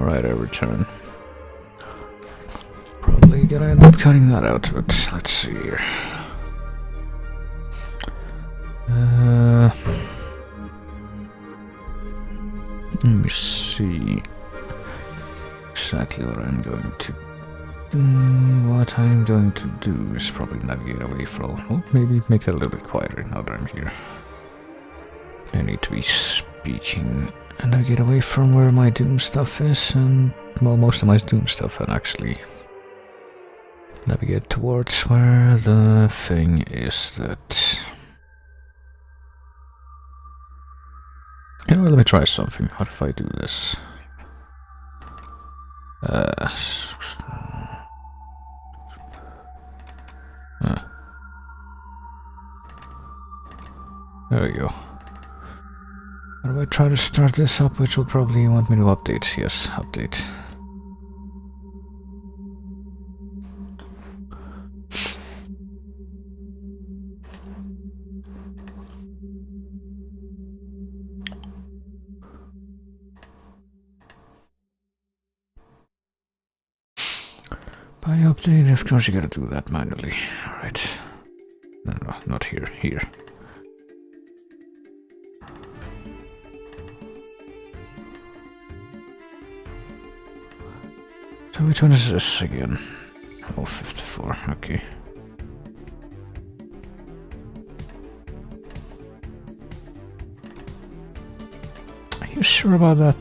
Alright, I return. Probably gonna end up cutting that out, but let's see here. Let me see exactly what I'm going to do. What I'm going to do is probably navigate away from. Oh, maybe make that a little bit quieter now that I'm here. I need to be speaking and navigate away from where my Doom stuff is, and well, most of my Doom stuff, and actually navigate towards where the thing is that. You know, let me try something. What if I do this? There we go. How do I try to start this up, which will probably want me to update? Yes, update. By update, of course you gotta do that manually. Alright. No, not here. Here. So which one is this again? Oh, 54, okay. Are you sure about that?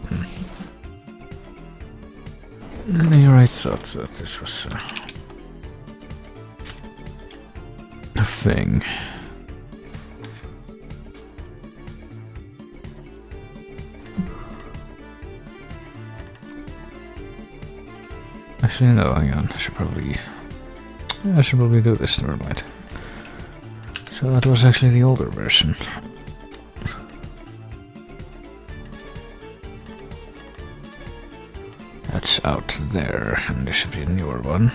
I thought that this was a thing. Actually, no, hang on. I should probably do this. Never mind. So that was actually the older version. That's out there, and this should be a newer one.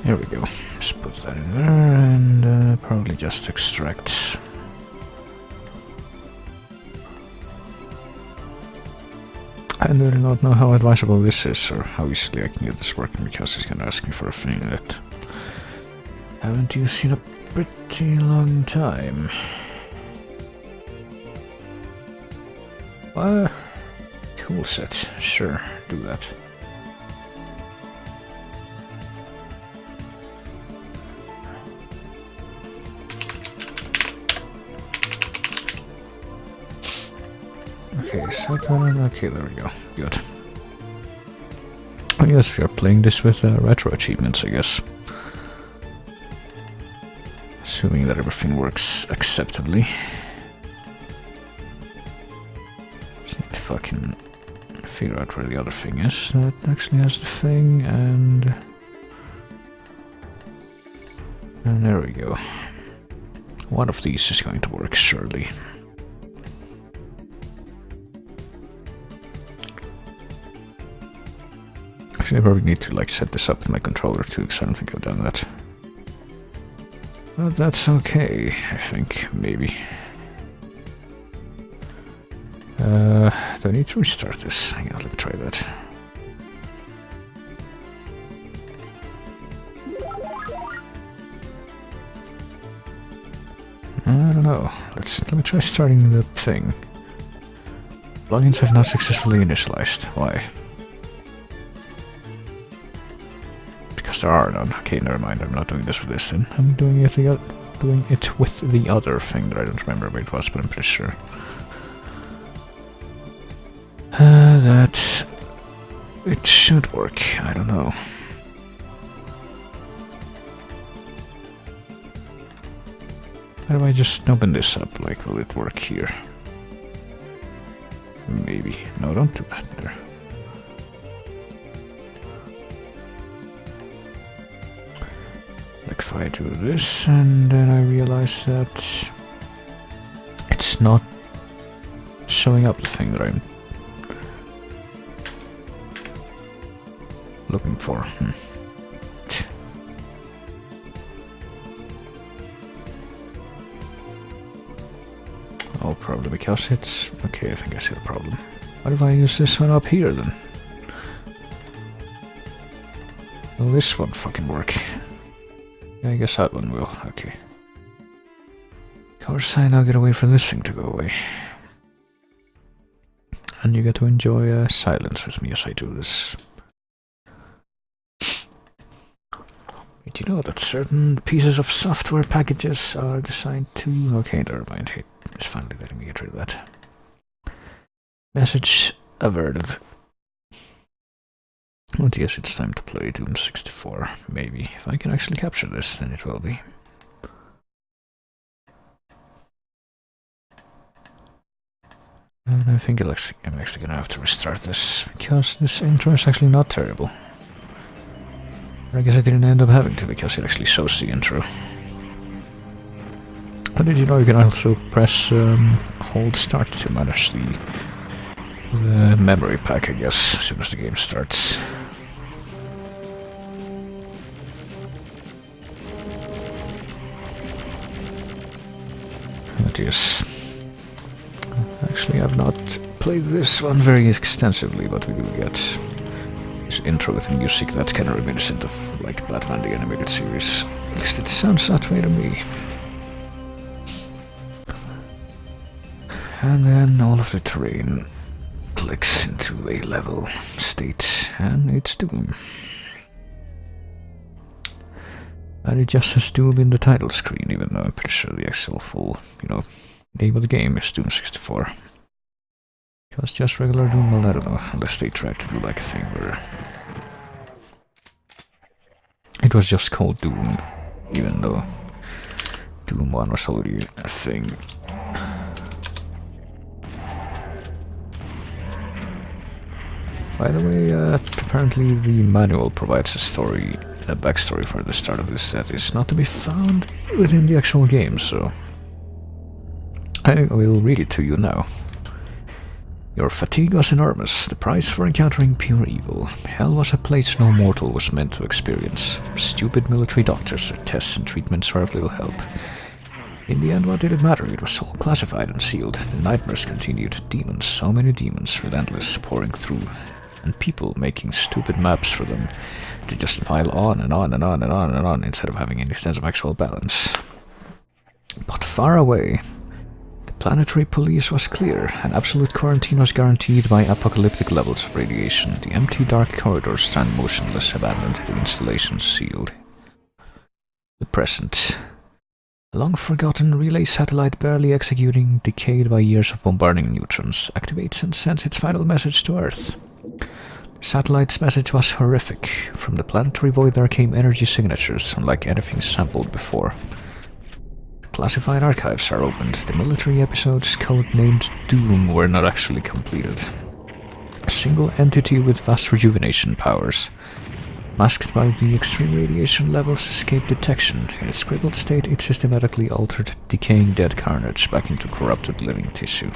Here we go. Just put that in there, and probably just extract. I really don't know how advisable this is, or how easily I can get this working, because it's gonna ask me for a thing that I haven't used in a pretty long time. Tool set, sure, do that. Okay, second, okay, there we go, good. I guess we are playing this with retro achievements, I guess. Assuming that everything works acceptably. Fucking figure out where the other thing is that actually has the thing, and there we go. One of these is going to work, surely. Actually, I probably need to like set this up with my controller too, because I don't think I've done that. But that's okay, I think, maybe. Do I need to restart this? Hang on, let me try that. I don't know. Let me try starting the thing. Plugins have not successfully initialized. Why? Because there are none. Okay, never mind. I'm not doing this with this then. I'm doing it with the other thing that I don't remember what it was, but I'm pretty sure. That it should work. I don't know. How do I just open this up? Like, will it work here? Maybe. No, don't do that there. Like if I do this and then I realize that it's not showing up the thing that I'm looking for. Well, probably because it's... Okay, I think I see the problem. What if I use this one up here then? Well, this won't fucking work. Yeah, I guess that one will. Okay. Of course, I now get away from this thing to go away. And you get to enjoy silence with me as I do this. But you know that certain pieces of software packages are designed to... Okay, never mind. It's finally letting me get rid of that. Message averted. Oh yes, it's time to play Doom 64. Maybe. If I can actually capture this, then it will be. And I think I'm actually gonna have to restart this, because this intro is actually not terrible. I guess I didn't end up having to, because it actually shows the intro. But did you know you can also press hold start to manage the memory pack, I guess, as soon as the game starts. But yes. Actually, I've not played this one very extensively, but we do get this intro with music that's kind of reminiscent of, like, Batman the Animated Series. At least it sounds that way to me. And then all of the terrain clicks into a level state, and it's Doom. And it just says Doom in the title screen, even though I'm pretty sure the actual full, name of the game is Doom 64. Because just regular Doom, well, I don't know, unless they tried to do like a thing where it was just called Doom, even though Doom 1 was already a thing. By the way, apparently the manual provides a backstory for the start of this that is not to be found within the actual game, so I will read it to you now. Your fatigue was enormous, the price for encountering pure evil. Hell was a place no mortal was meant to experience. Stupid military doctors with tests and treatments were of little help. In the end, what did it matter? It was all classified and sealed. The nightmares continued. Demons, so many demons, relentless, pouring through. And people making stupid maps for them to just pile on and on and on and on and on instead of having any sense of actual balance. But far away, the planetary police was clear, and absolute quarantine was guaranteed by apocalyptic levels of radiation. The empty dark corridors stand motionless, abandoned, the installations sealed. The present. A long-forgotten relay satellite barely executing, decayed by years of bombarding neutrons, activates and sends its final message to Earth. The satellite's message was horrific. From the planetary void there came energy signatures, unlike anything sampled before. The classified archives are opened. The military episodes, code-named Doom, were not actually completed. A single entity with vast rejuvenation powers, masked by the extreme radiation levels, escaped detection. In its scribbled state, it systematically altered decaying dead carnage back into corrupted living tissue.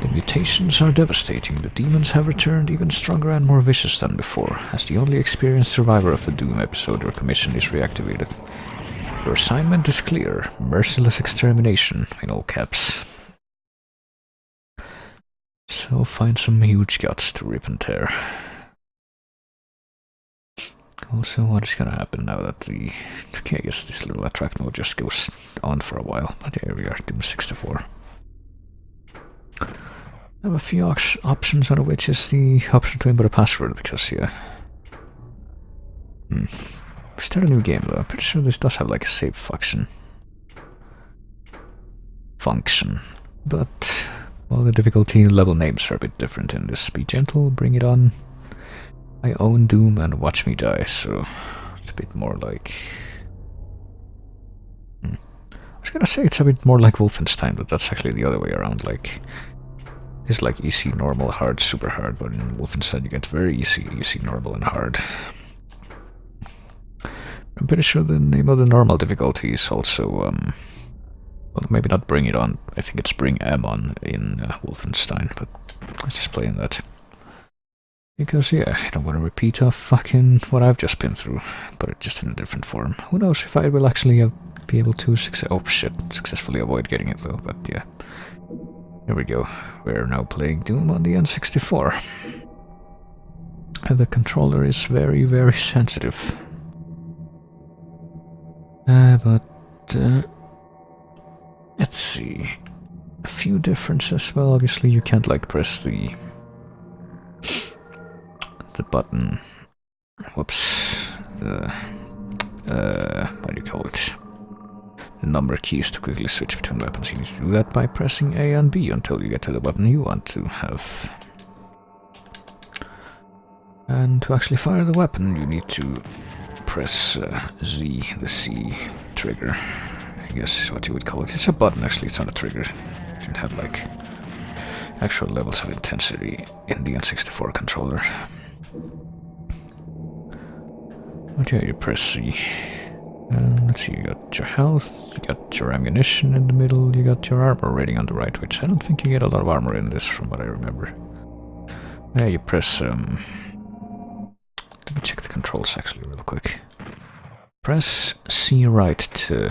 The mutations are devastating. The demons have returned, even stronger and more vicious than before. As the only experienced survivor of the Doom episode, your commission is reactivated. Your assignment is clear: merciless extermination, in all caps. So find some huge guts to rip and tear. Also, what is gonna happen now that the... Okay, I guess this little attract mode just goes on for a while. But here we are, Doom 64. I have a few options, one of which is the option to input a password, because, yeah. Start a new game, though. I'm pretty sure this does have, like, a save function. But, well, the difficulty level names are a bit different in this. Be gentle, bring it on. I own Doom and watch me die, so it's a bit more like... I was gonna say it's a bit more like Wolfenstein, but that's actually the other way around, like... It's like easy, normal, hard, super hard, but in Wolfenstein you get very easy, normal, and hard. I'm pretty sure the name of the normal difficulty is also, well, maybe not Bring It On, I think it's Bring M On in Wolfenstein, but I was just playing that. Because, yeah, I don't want to repeat fucking what I've just been through, but just in a different form. Who knows if I will actually be able to successfully avoid getting it though, but yeah. Here we go. We're now playing Doom on the N64. And the controller is very, very sensitive. Let's see. A few differences. Well, obviously you can't like press the button. Whoops. What do you call it? The number keys to quickly switch between weapons. You need to do that by pressing A and B until you get to the weapon you want to have. And to actually fire the weapon, you need to press Z, the C trigger, I guess is what you would call it. It's a button actually, it's not a trigger. It should have like actual levels of intensity in the N64 controller. But yeah, you press C. And let's see, you got your health, you got your ammunition in the middle, you got your armor rating on the right, which I don't think you get a lot of armor in this from what I remember. Yeah, you press let me check the controls actually real quick. Press C right to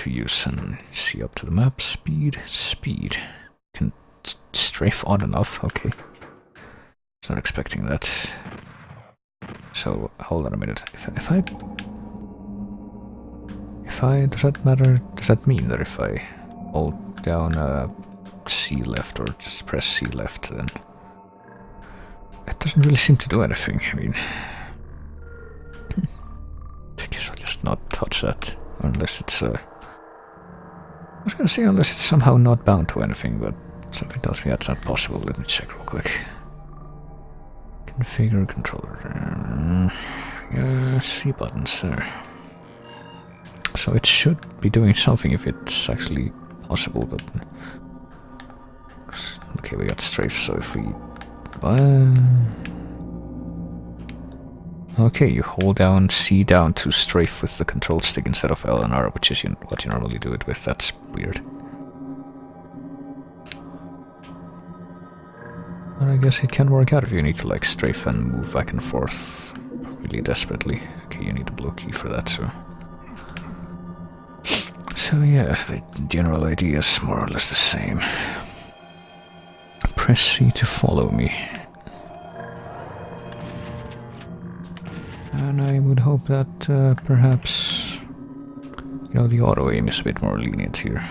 use, and C up to the map, speed. Can strafe on and off, okay. I was not expecting that. So, hold on a minute. If I, does that matter, does that mean that if I hold down C left or just press C left, then it doesn't really seem to do anything. I mean, I guess I'll just not touch that unless it's I was gonna say unless it's somehow not bound to anything, but something tells me that's not possible. Let me check real quick. Configure controller. Yeah, C buttons there. So it should be doing something if it's actually possible, but okay, we got strafe, so if we okay, you hold down C down to strafe with the control stick instead of L and R, which is what you normally do it with. That's weird. But I guess it can work out if you need to like strafe and move back and forth really desperately. Okay, you need a blue key for that, so yeah, the general idea is more or less the same. Press C to follow me. And I would hope that perhaps, you know, the auto aim is a bit more lenient here.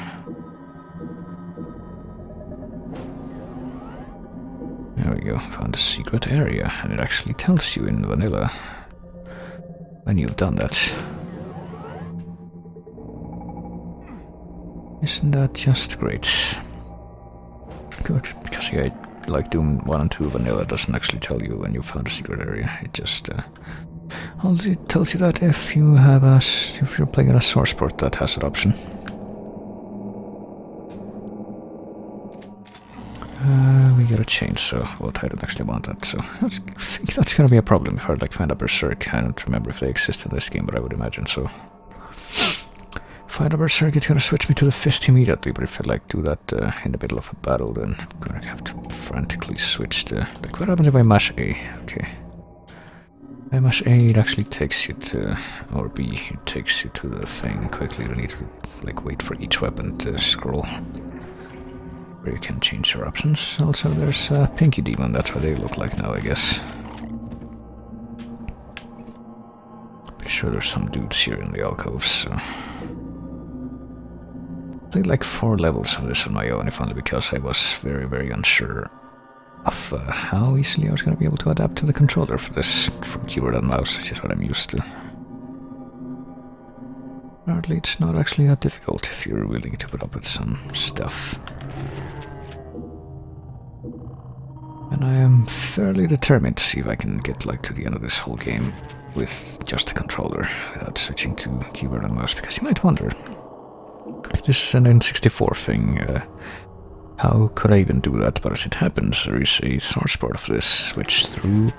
There we go, found a secret area, and it actually tells you in vanilla when you've done that. Isn't that just great? Good, because yeah, like Doom 1 and 2 vanilla doesn't actually tell you when you found a secret area. It just only tells you that if you have if you're playing a source port that has that option. We got a chainsaw, but I don't actually want that, so I think that's gonna be a problem if I like find a Berserk. I don't remember if they exist in this game, but I would imagine so. Find a Berserk, it's gonna switch me to the fist immediately, but if I like do that in the middle of a battle, then I'm gonna have to frantically switch to, like, what happens if I mash A? Okay. If I mash A, it actually takes you to, or B, it takes you to the thing quickly. You need to like wait for each weapon to scroll. Where you can change your options. Also, there's a Pinky Demon, that's what they look like now, I guess. Pretty sure there's some dudes here in the alcoves, so. Played like 4 levels of this on my own, if only because I was very, very unsure of how easily I was going to be able to adapt to the controller for this from keyboard and mouse, which is what I'm used to. Apparently it's not actually that difficult if you're willing to put up with some stuff. And I am fairly determined to see if I can get like to the end of this whole game with just a controller without switching to keyboard and mouse, because you might wonder, if this is an N64 thing, how could I even do that? But as it happens, there is a source port of this, which through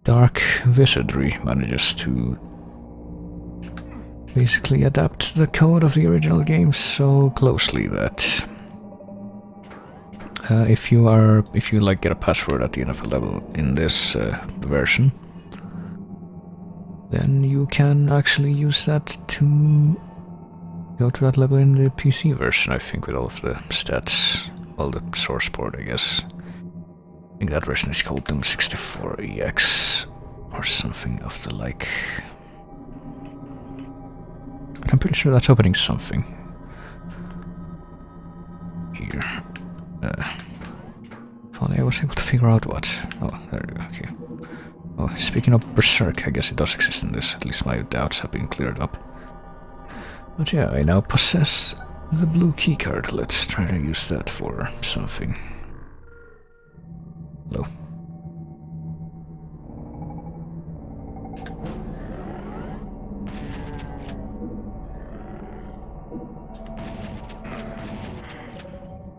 dark wizardry manages to basically adapt the code of the original game so closely that if you like get a password at the end of a level in this version, then you can actually use that to go to that level in the PC version, I think, with all of the stats, all the source port, I guess. I think that version is called Doom 64EX or something of the like. I'm pretty sure that's opening something here. If only I was able to figure out what. Oh, there we go, okay. Oh, speaking of Berserk, I guess it does exist in this. At least my doubts have been cleared up. But yeah, I now possess the blue keycard. Let's try to use that for something. Hello.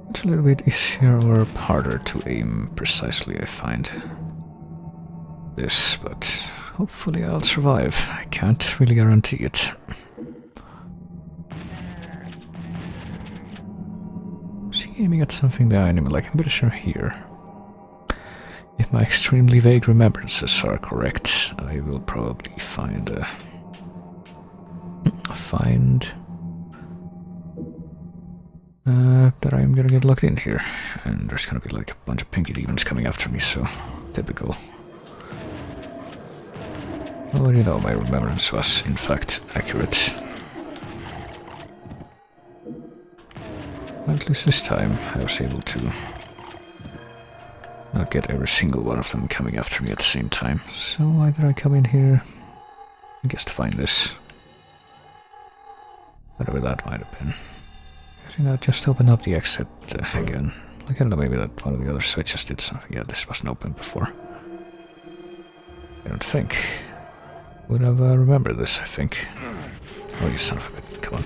It's a little bit easier or harder to aim precisely, I find. This, but hopefully I'll survive. I can't really guarantee it. Is he aiming at something behind him? Like, I'm pretty sure here. If my extremely vague remembrances are correct, I will probably find that I'm gonna get locked in here, and there's gonna be like a bunch of pinky demons coming after me, so typical. Well, you know, my remembrance was in fact accurate. Well, at least this time I was able to not get every single one of them coming after me at the same time. So why did I come in here? I guess to find this. Whatever that might have been. I think that just opened up the exit again. Like, I don't know, maybe that one of the other switches did something. Yeah, this wasn't open before. I don't think. Would have remembered this, I think. Oh, you son of a bitch. Come on.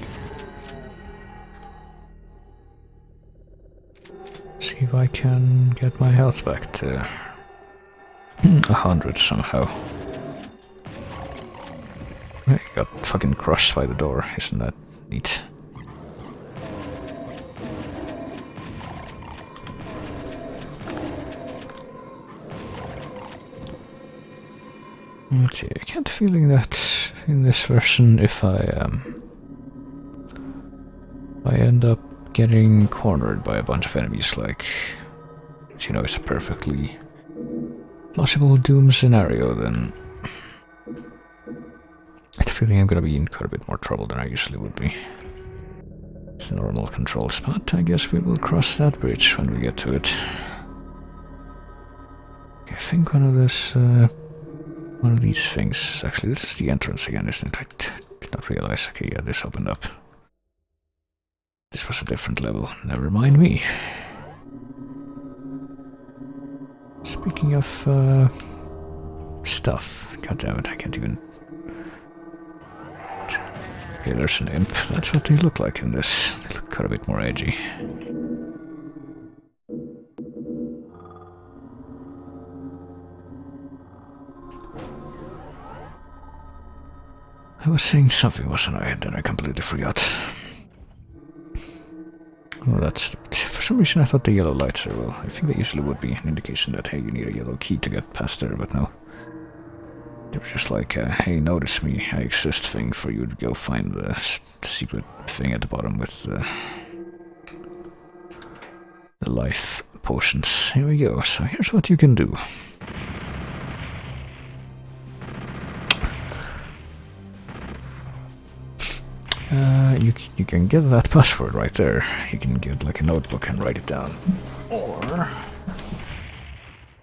See if I can get my health back to 100 somehow. I got fucking crushed by the door. Isn't that neat? Let's see, I get the feeling that in this version, if I end up getting cornered by a bunch of enemies, like, you know, it's a perfectly plausible Doom scenario, then I get the feeling I'm gonna be in quite a bit more trouble than I usually would be. It's a normal control spot. I guess we will cross that bridge when we get to it. I think one of these things, actually, this is the entrance again, isn't it? I did not realize. Okay, yeah, this opened up. This was a different level. Never mind me. Speaking of stuff, god damn it, I can't even. Okay, there's an imp. That's what they look like in this. They look quite a bit more edgy. I was saying something, wasn't I? And then I completely forgot. Well, that's... For some reason I thought the yellow lights are... Well, I think they usually would be an indication that, hey, you need a yellow key to get past there, but no. They were just like, hey, notice me, I exist thing for you to go find the secret thing at the bottom with the life potions. Here we go. So here's what you can do. You can get that password right there. You can get like a notebook and write it down. Or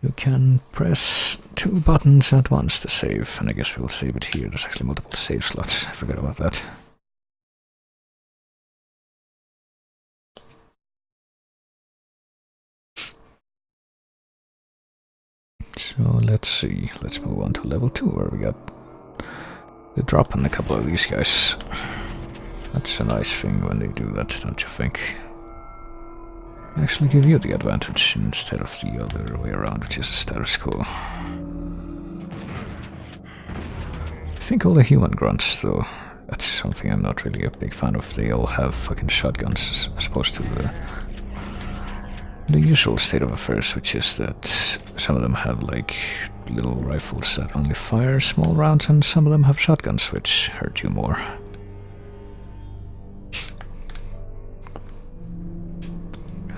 you can press 2 buttons at once to save. And I guess we'll save it here. There's actually multiple save slots. I forgot about that. So let's see. Let's move on to level 2 where we got the drop on a couple of these guys. That's a nice thing when they do that, don't you think? Actually give you the advantage instead of the other way around, which is the status quo. I think all the human grunts, though, that's something I'm not really a big fan of. They all have fucking shotguns as opposed to the usual state of affairs, which is that some of them have like little rifles that only fire small rounds, and some of them have shotguns which hurt you more.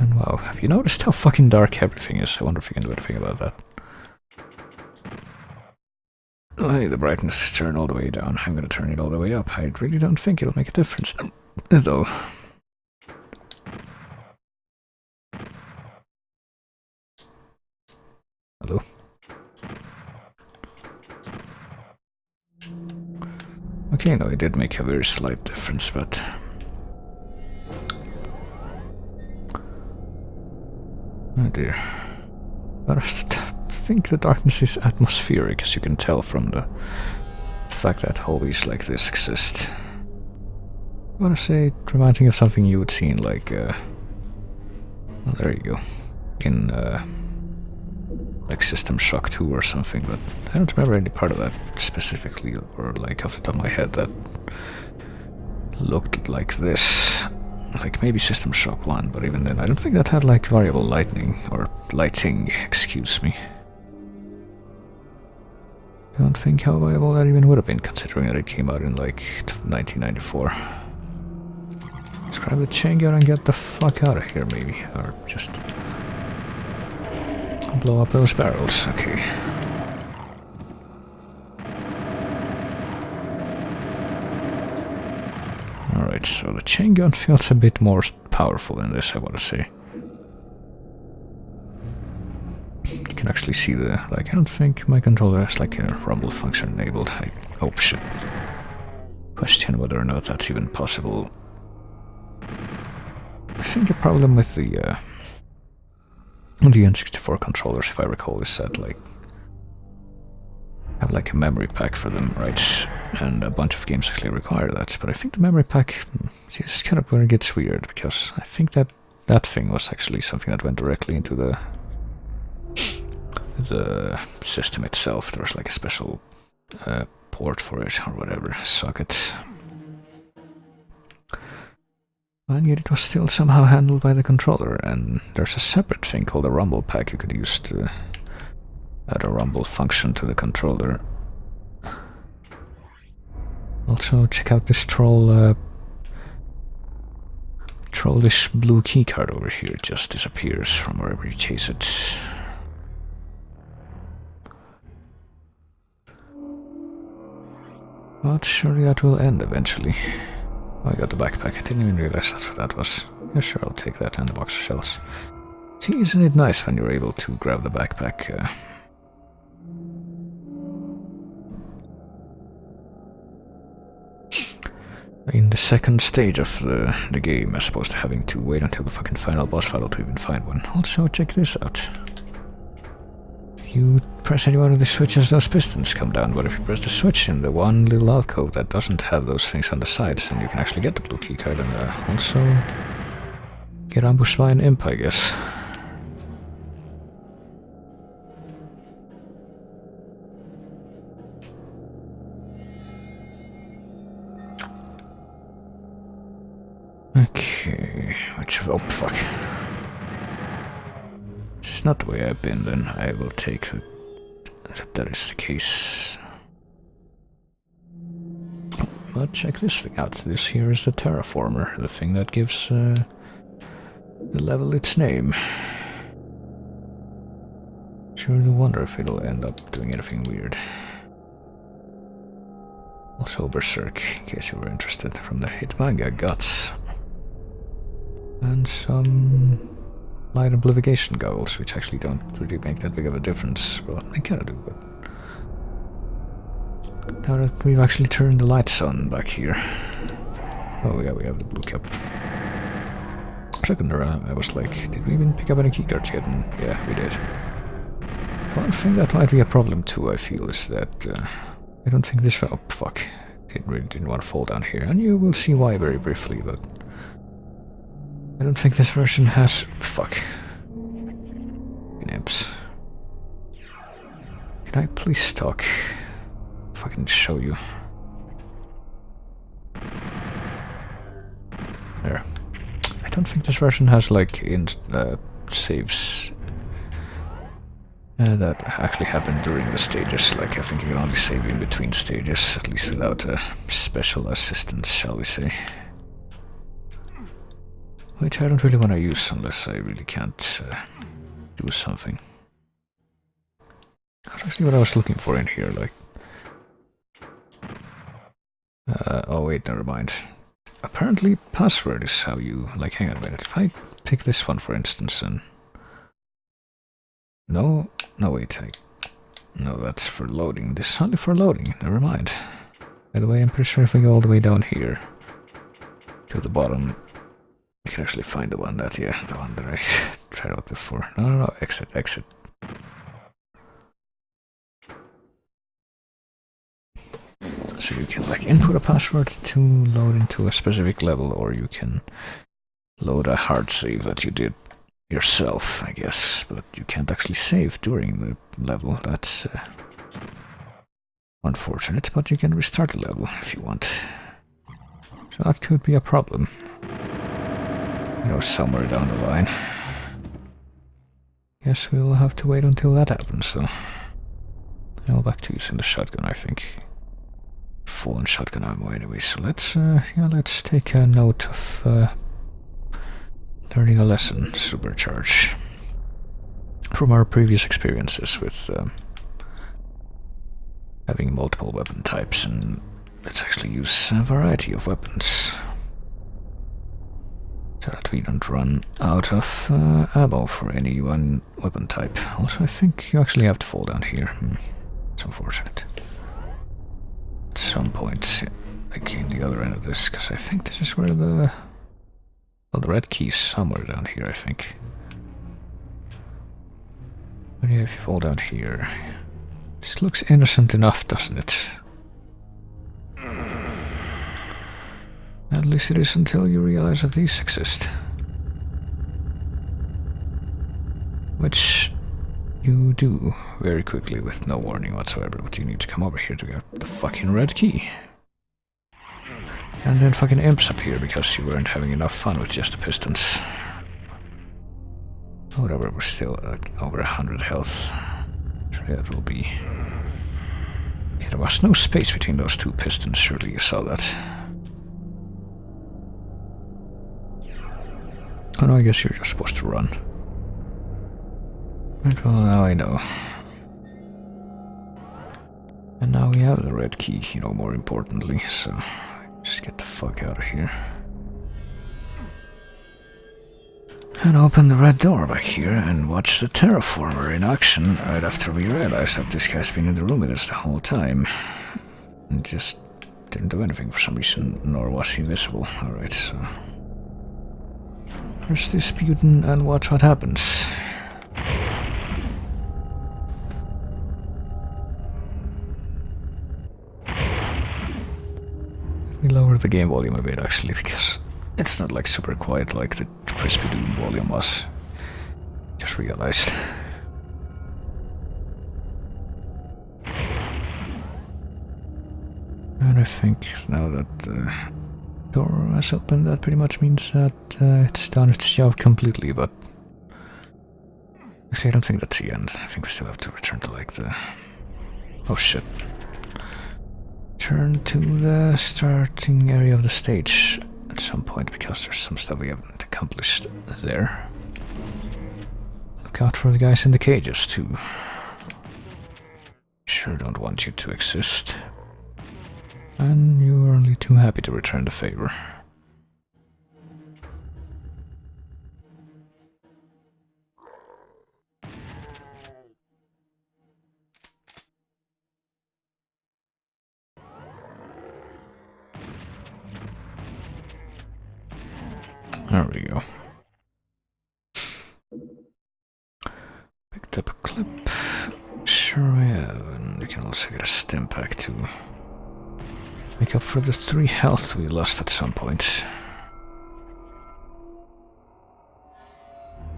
And wow, have you noticed how fucking dark everything is? I wonder if you can do anything about that. Oh, hey, the brightness is turned all the way down. I'm gonna turn it all the way up. I really don't think it'll make a difference, though. Hello? Okay, no, it did make a very slight difference, but... oh dear. But I think the darkness is atmospheric, as you can tell from the fact that hallways like this exist. I wanna say, reminding of something you would see in like, well, there you go. In, like System Shock 2 or something, but I don't remember any part of that specifically, or like off the top of my head that looked like this. Like maybe System Shock 1, but even then I don't think that had like variable lighting, or lighting, excuse me. I don't think how viable that even would have been, considering that it came out in like 1994. Let's grab the chain gun and get the fuck out of here maybe, or just... blow up those barrels, okay. Alright, so the chain gun feels a bit more powerful than this, I want to say. You can actually see the, like, I don't think my controller has like a rumble function enabled. Oh shit. Question whether or not that's even possible. I think a problem with the N64 controllers, if I recall, is that like have like a memory pack for them, right? And a bunch of games actually require that. But I think the memory pack is kind of where it gets weird, because I think that that thing was actually something that went directly into the system itself. There was like a special port for it or whatever, socket. And yet it was still somehow handled by the controller, and there's a separate thing called a rumble pack you could use to add a rumble function to the controller. Also, check out this trollish blue keycard over here. It just disappears from wherever you chase it. But surely that will end eventually. Oh, I got the backpack. I didn't even realize that's what that was. Yeah, sure, I'll take that and the box of shells. See, isn't it nice when you're able to grab the backpack? In the second stage of the game, as opposed to having to wait until the fucking final boss battle to even find one. Also, check this out. You press any one of the switches, those pistons come down, but if you press the switch in the one little alcove that doesn't have those things on the sides, then you can actually get the blue keycard and also get ambushed by an imp, I guess. Okay, oh fuck. This is not the way I've been, then I will take that is the case. But check this thing out. This here is the terraformer, the thing that gives the level its name. Sure do wonder if it'll end up doing anything weird. Also Berserk, in case you were interested, from the hit manga Guts. And some light amplification goggles, which actually don't really make that big of a difference. Well, they kinda do, but... now that we've actually turned the lights on back here. Oh yeah, we have the blue cup. For a second there, I was like, did we even pick up any keycards yet? And yeah, we did. One thing that might be a problem too, I feel, is that I don't think this... oh, fuck. It really didn't want to fall down here, and you will see why very briefly, but... I don't think this version has... fuck. Imps. Can I please talk? Fucking show you. There. I don't think this version has like saves. That actually happened during the stages, like I think you can only save in between stages, at least without special assistance, shall we say. Which I don't really want to use unless I really can't do something. That's actually what I was looking for in here, like... oh wait, never mind. Apparently password is how you... like, hang on a minute, if I take this one for instance and... No, wait, no, that's for loading. This is only for loading, never mind. By the way, I'm pretty sure if we go all the way down here to the bottom, you can actually find the one that, yeah, the one that I tried out before. No, exit. So you can, like, input a password to load into a specific level, or you can load a hard save that you did yourself, I guess, but you can't actually save during the level. That's unfortunate, but you can restart the level if you want. So that could be a problem, you know, somewhere down the line. Guess we'll have to wait until that happens, so... I'll back to using the shotgun, I think. Full on shotgun ammo anyway, so let's take a note of learning a lesson, Supercharge, from our previous experiences with having multiple weapon types, and let's actually use a variety of weapons so that we don't run out of ammo for any one weapon type. Also, I think you actually have to fall down here. It's unfortunate. At some point, like in the other end of this, because I think this is where the... well, the red key's somewhere down here, I think. But yeah, if you fall down here... This looks innocent enough, doesn't it? At least it is until you realize that these exist. Which you do very quickly with no warning whatsoever, but you need to come over here to get the fucking red key. And then fucking imps appear because you weren't having enough fun with just the pistons. Whatever, we're still over 100 health. Surely that will be... Okay, there was no space between those two pistons, surely you saw that. Oh no, I guess you're just supposed to run. Right, well, now I know. And now we have the red key, you know, more importantly, so... Just get the fuck out of here. And open the red door back here and watch the terraformer in action right after we realize that this guy's been in the room with us the whole time. And just didn't do anything for some reason, nor was he visible. Alright, so... First Disputin and watch what happens. Let me lower the game volume a bit actually, because it's not like super quiet like the Crispy Doom volume was. Just realized. And I think now that the door has opened, that pretty much means that it's done its job completely, but... Actually, I don't think that's the end. I think we still have to return to like the... Oh shit. Turn to the starting area of the stage at some point, because there's some stuff we haven't accomplished there. Look out for the guys in the cages too. Sure don't want you to exist. And you're only too happy to return the favor. There we go. Picked up a clip. Sure we have, and we can also get a stim pack to make up for the 3 health we lost at some point.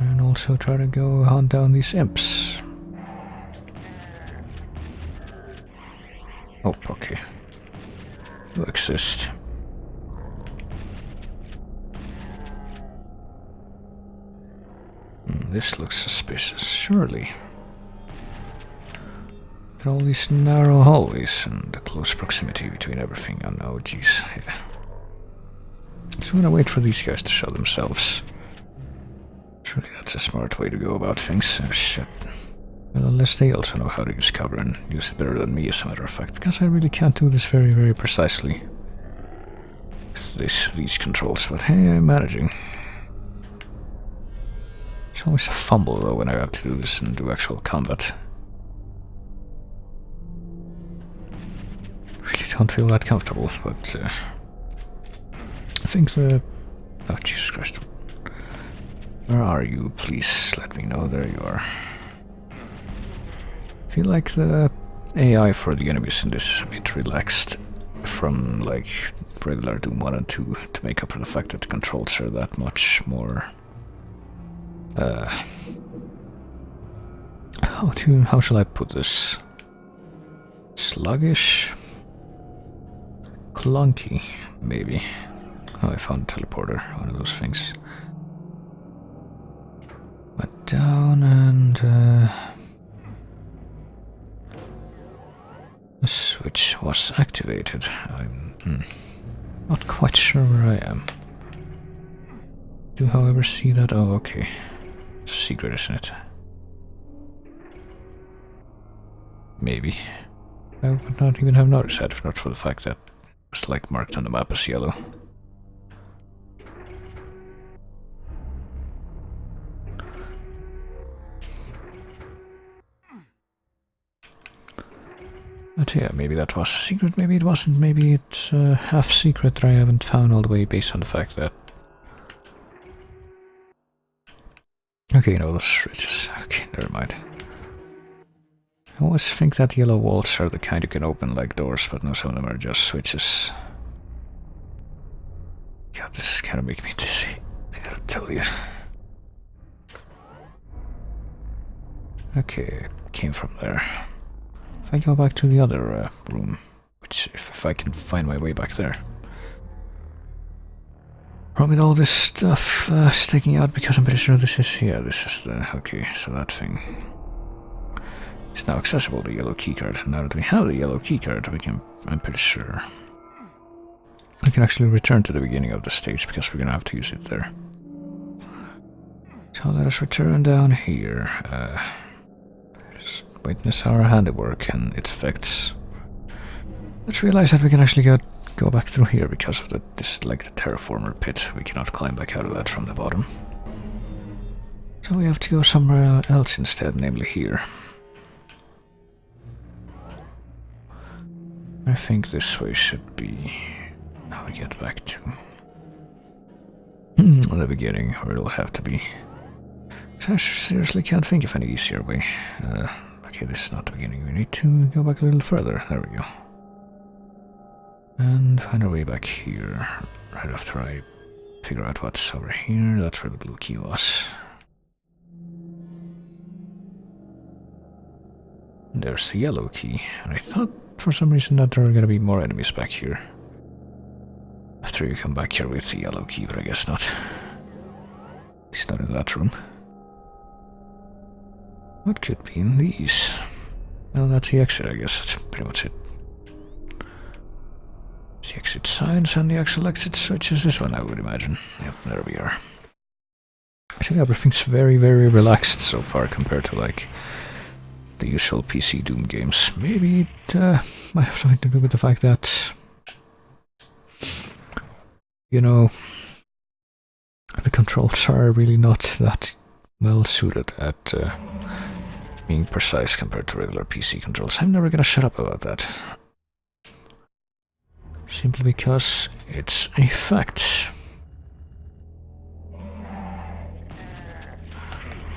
And also try to go hunt down these imps. Oh, okay. You exist. This looks suspicious, surely. There are all these narrow hallways and the close proximity between everything. Oh no, jeez. Yeah. So I'm gonna wait for these guys to show themselves. Surely that's a smart way to go about things. Oh shit. Well, unless they also know how to use cover and use it better than me, as a matter of fact, because I really can't do this very, very precisely. With these controls, but hey, I'm managing. It's always a fumble though when I have to do this and do actual combat. Really don't feel that comfortable, but I think the... Oh, Jesus Christ. Where are you? Please let me know. There you are. I feel like the AI for the enemies in this is a bit relaxed from like regular Doom 1 and 2 to make up for the fact that the controls are that much more how shall I put this? Sluggish? Clunky, maybe. Oh, I found a teleporter, one of those things. Went down and the switch was activated. I'm not quite sure where I am. Do you, however, see that? Oh, okay. It's a secret, isn't it? Maybe. I would not even have noticed that if not for the fact that it was like marked on the map as yellow. But yeah, maybe that was a secret, maybe it wasn't, maybe it's a half secret that I haven't found all the way based on the fact that... Okay, no, those switches. Okay, never mind. I always think that yellow walls are the kind you can open like doors, but no, some of them are just switches. God, this is kind of making me dizzy, I gotta tell you. Okay, it came from there. If I go back to the other room, which if I can find my way back there. Probably all this stuff sticking out because I'm pretty sure this is, yeah, this is the, okay, so that thing. It's now accessible, the yellow keycard. Now that we have the yellow keycard, we can, I'm pretty sure, we can actually return to the beginning of the stage because we're gonna have to use it there. So let us return down here. Just witness our handiwork and its effects. Let's realize that we can actually go back through here because of this, like the terraformer pit. We cannot climb back out of that from the bottom. So we have to go somewhere else instead, namely here. I think this way should be how we get back to the beginning, or it'll have to be. So I seriously can't think of any easier way. Okay, this is not the beginning. We need to go back a little further. There we go. And find our way back here. Right after I figure out what's over here. That's where the blue key was. And there's the yellow key. And I thought for some reason that there were gonna be more enemies back here after you come back here with the yellow key, but I guess not. At least not in that room. What could be in these? Well, that's the exit, I guess. That's pretty much it. The exit signs and the actual exit switch is this one, I would imagine. Yep, there we are. Actually, everything's very, very relaxed so far compared to, like, the usual PC Doom games. Maybe it might have something to do with the fact that, you know, the controls are really not that well suited at being precise compared to regular PC controls. I'm never gonna shut up about that. Simply because it's a fact.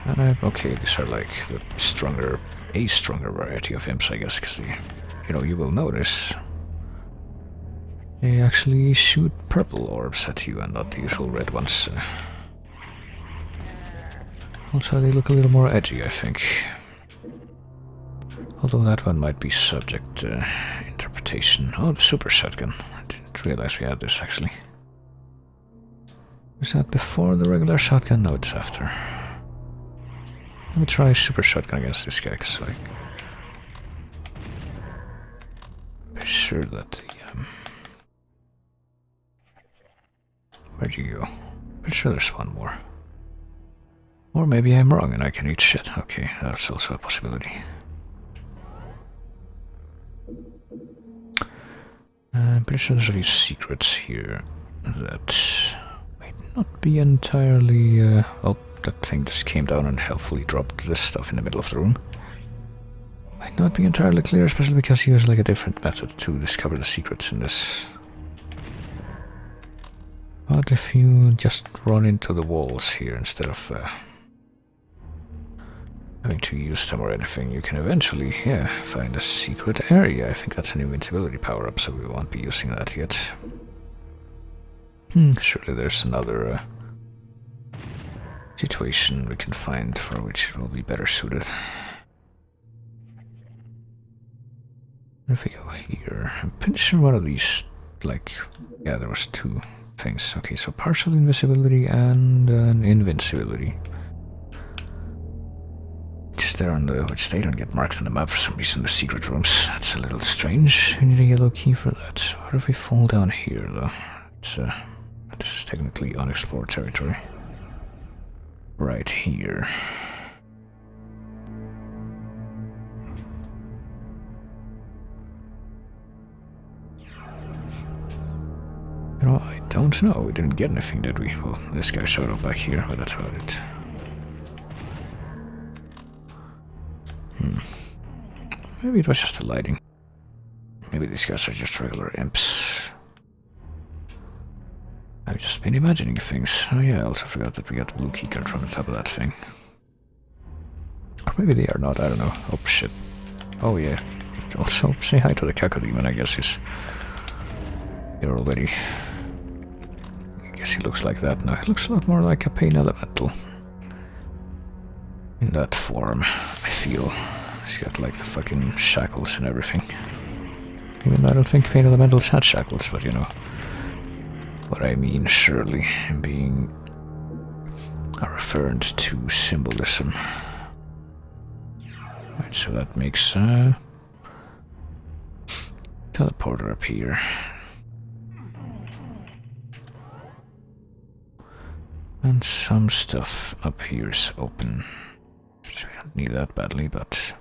And okay, these are like the stronger variety of imps, I guess, because you know, you will notice they actually shoot purple orbs at you and not the usual red ones. Also, they look a little more edgy, I think. Although that one might be subject to interpretation. Oh, the super shotgun. I didn't realize we had this, actually. Was that before the regular shotgun? No, it's after. me try super shotgun against this guy, cause like I'm sure that the where'd you go? Pretty sure there's one more. Or maybe I'm wrong and I can eat shit. Okay, that's also a possibility. I'm pretty sure there's a few secrets here that might not be entirely... well, that thing just came down and helpfully dropped this stuff in the middle of the room. Might not be entirely clear, especially because he used like a different method to discover the secrets in this. But if you just run into the walls here instead of having to use them or anything, you can eventually, yeah, find a secret area. I think that's an invincibility power-up, so we won't be using that yet. Surely there's another situation we can find for which it will be better suited. If we go here, I'm pretty sure one of these, like, yeah, there was two things. Okay, so partial invisibility and an invincibility. Just there on the, which they don't get marked on the map for some reason, the secret rooms. That's a little strange. We need a yellow key for that. What if we fall down here, though? It's, this is technically unexplored territory. Right here. You know, I don't know. We didn't get anything, did we? Well, this guy showed up back here, but that's about it. Maybe it was just the lighting. Maybe these guys are just regular imps. I've just been imagining things. Oh yeah, I also forgot that we got the blue keycard from the top of that thing. Or maybe they are not, I don't know. Oh shit. Oh yeah. Also say hi to the Cacodemon, I guess he's here already. I guess he looks like that now. He looks a lot more like a Pain Elemental. In that form, I feel. He's got like the fucking shackles and everything. Even though I don't think Pain Elementals had shackles, but you know what I mean, surely, being a referent to symbolism. Right, so that makes teleporter up here. And some stuff up here is open. So we don't need that badly, but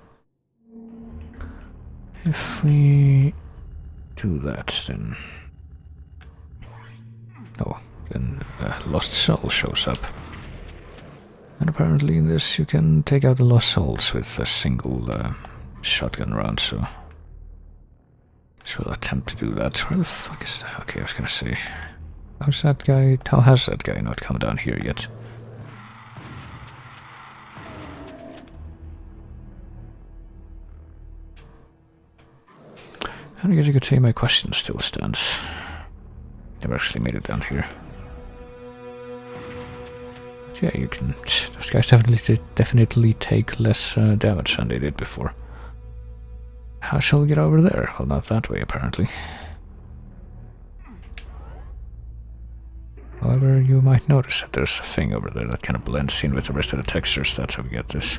if we do that, then... oh, then Lost Soul shows up. And apparently in this you can take out the Lost Souls with a single shotgun round, so... we'll attempt to do that. Where the fuck is that? Okay, I was gonna say... how has that guy not come down here yet? I guess you could say my question still stands. Never actually made it down here. But yeah, you can... those guys definitely take less damage than they did before. How shall we get over there? Well, not that way, apparently. However, you might notice that there's a thing over there that kind of blends in with the rest of the textures. That's how we get this.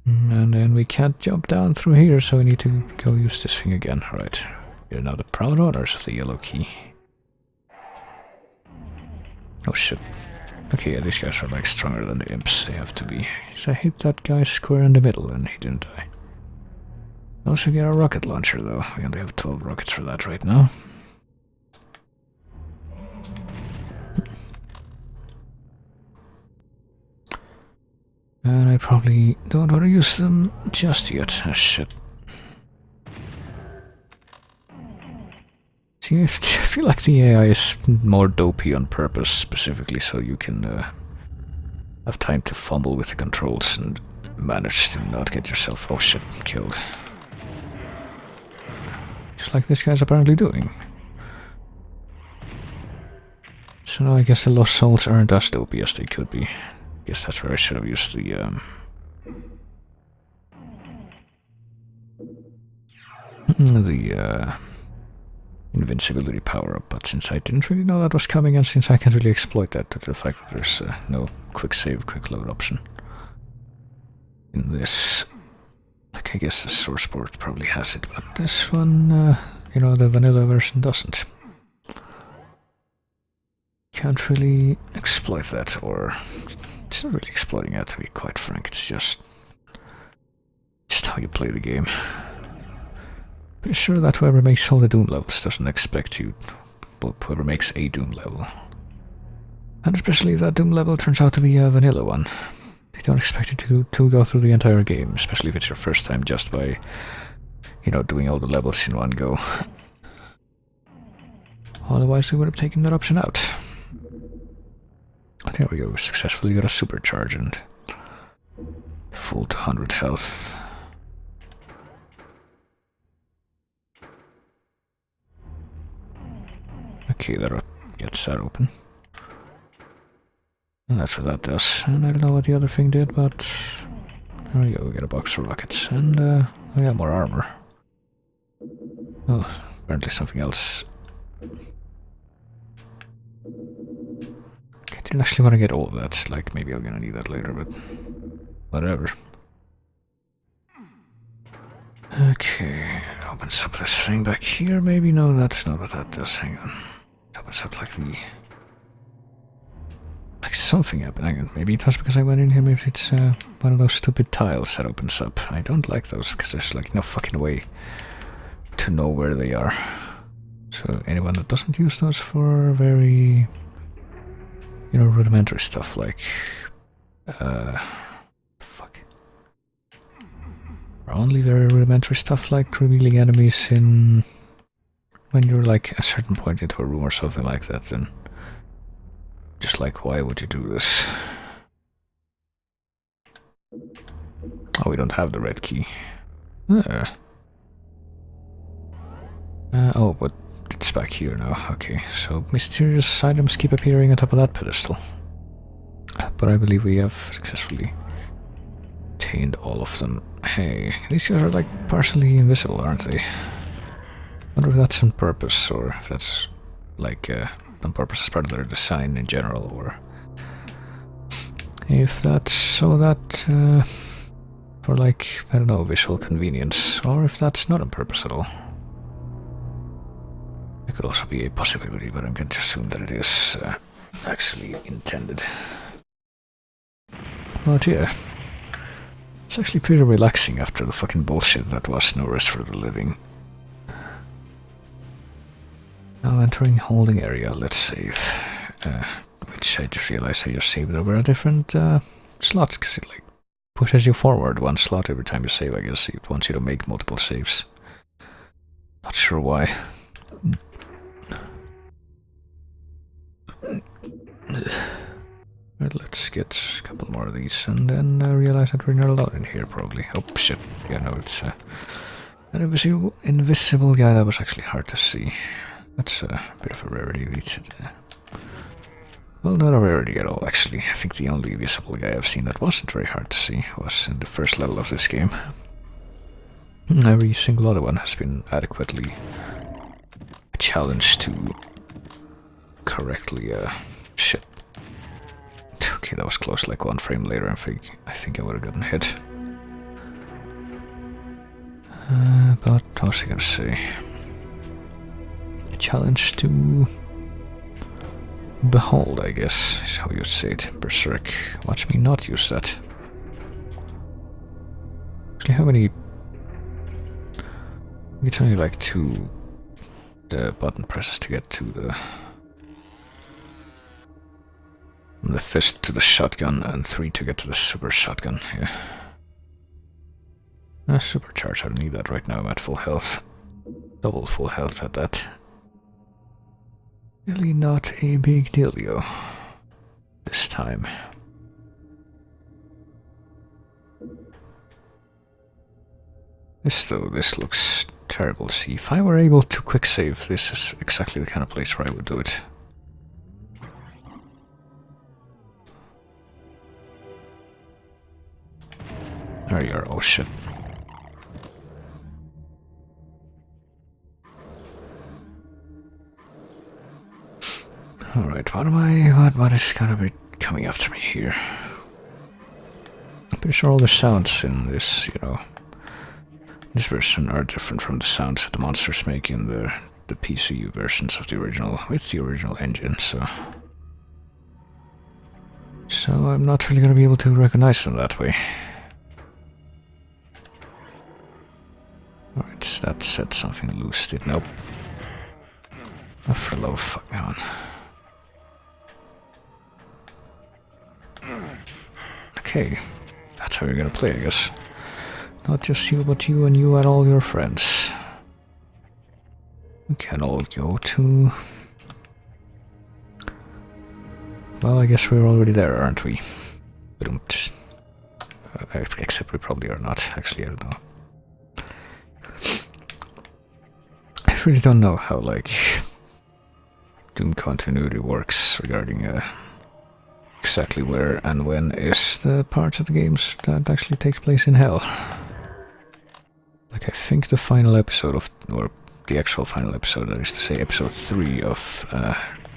And then we can't jump down through here, so we need to go use this thing again. Alright, you're now the proud owners of the yellow key. Oh shit. Okay, yeah, these guys are like stronger than the imps. They have to be. So I hit that guy square in the middle and he didn't die. Also get a rocket launcher though. We only have 12 rockets for that right now. And I probably don't want to use them just yet. Ah, shit. See, I feel like the AI is more dopey on purpose, specifically so you can have time to fumble with the controls and manage to not get yourself, oh shit, killed. Just like this guy's apparently doing. So now I guess the Lost Souls aren't as dopey as they could be. Guess that's where I should have used the invincibility power-up, but since I didn't really know that was coming, and since I can't really exploit that due to the fact that there's no quick save, quick load option in this. Like, I guess the Source port probably has it, but this one, you know, the vanilla version doesn't. Can't really exploit that, or it's not really exploiting it, to be quite frank. It's just how you play the game. Pretty sure that whoever makes all the Doom levels doesn't expect you, but whoever makes a Doom level. And especially if that Doom level turns out to be a vanilla one. They don't expect you to go through the entire game, especially if it's your first time, just by, you know, doing all the levels in one go. Otherwise, we would have taken that option out. There we go, we successfully got a supercharge and full to 100 health. Okay, that gets that open. And that's what that does. And I don't know what the other thing did, but there we go, we get a box of rockets. And, oh yeah, more armor. Oh, apparently something else. I didn't actually want to get all of that. Like, maybe I'm gonna need that later, but whatever. Okay, opens up this thing back here, maybe? No, that's not what that does. Hang on. It opens up like the... like something happened. Hang on. Maybe it was because I went in here. Maybe it's one of those stupid tiles that opens up. I don't like those because there's like no fucking way to know where they are. So anyone that doesn't use those for very, you know, rudimentary stuff like fuck. Or only very rudimentary stuff like revealing enemies in when you're like a certain point into a room or something like that, then just like, why would you do this? Oh, we don't have the red key. Oh, but it's back here now. Okay, so mysterious items keep appearing on top of that pedestal. But I believe we have successfully obtained all of them. Hey, these guys are like partially invisible, aren't they? I wonder if that's on purpose, or if that's like on purpose as part of their design in general, or if that's so that for like, I don't know, visual convenience, or if that's not on purpose at all. It could also be a possibility, but I'm going to assume that it is actually intended. But yeah, it's actually pretty relaxing after the fucking bullshit that was No Rest for the Living. Now entering holding area, let's save. Which I just realized I just saved over a different slot, because it like pushes you forward one slot every time you save, I guess. It wants you to make multiple saves. Not sure why. Right, let's get a couple more of these, and then I realize that we're not allowed in here, probably. Oh, shit. Yeah, no, it's an invisible guy that was actually hard to see. That's a bit of a rarity. Well, not a rarity at all, actually. I think the only visible guy I've seen that wasn't very hard to see was in the first level of this game. Every single other one has been adequately a challenge to correctly, shit. Okay, that was close, like one frame later, I think I would have gotten hit. But what was I gonna say? A challenge to behold, I guess, is how you say it. Berserk. Watch me not use that. Actually, how many... It's only like 2 the button presses to get to the... From the fist to the shotgun, and 3 to get to the super shotgun, yeah. Supercharge, I don't need that right now, I'm at full health. Double full health at that. Really not a big dealio. This time. This looks terrible. See, if I were able to quick save, this is exactly the kind of place where I would do it. There you are, oh shit. Alright, what is gonna be coming after me here? I'm pretty sure all the sounds in this, this version are different from the sounds that the monsters make in the PCU versions of the original, with the original engine, so I'm not really gonna be able to recognize them that way. Alright, that set something loose, did nope. Oh, for the love of fuck, on. Okay, that's how you're gonna play, I guess. Not just you, but you and all your friends. We can all go to... Well, I guess we're already there, aren't we? Except we probably are not, actually, I don't know. I really don't know how, like, Doom continuity works regarding exactly where and when is the part of the games that actually takes place in Hell. Like, I think the final episode of, or the actual final episode, that is to say episode 3 of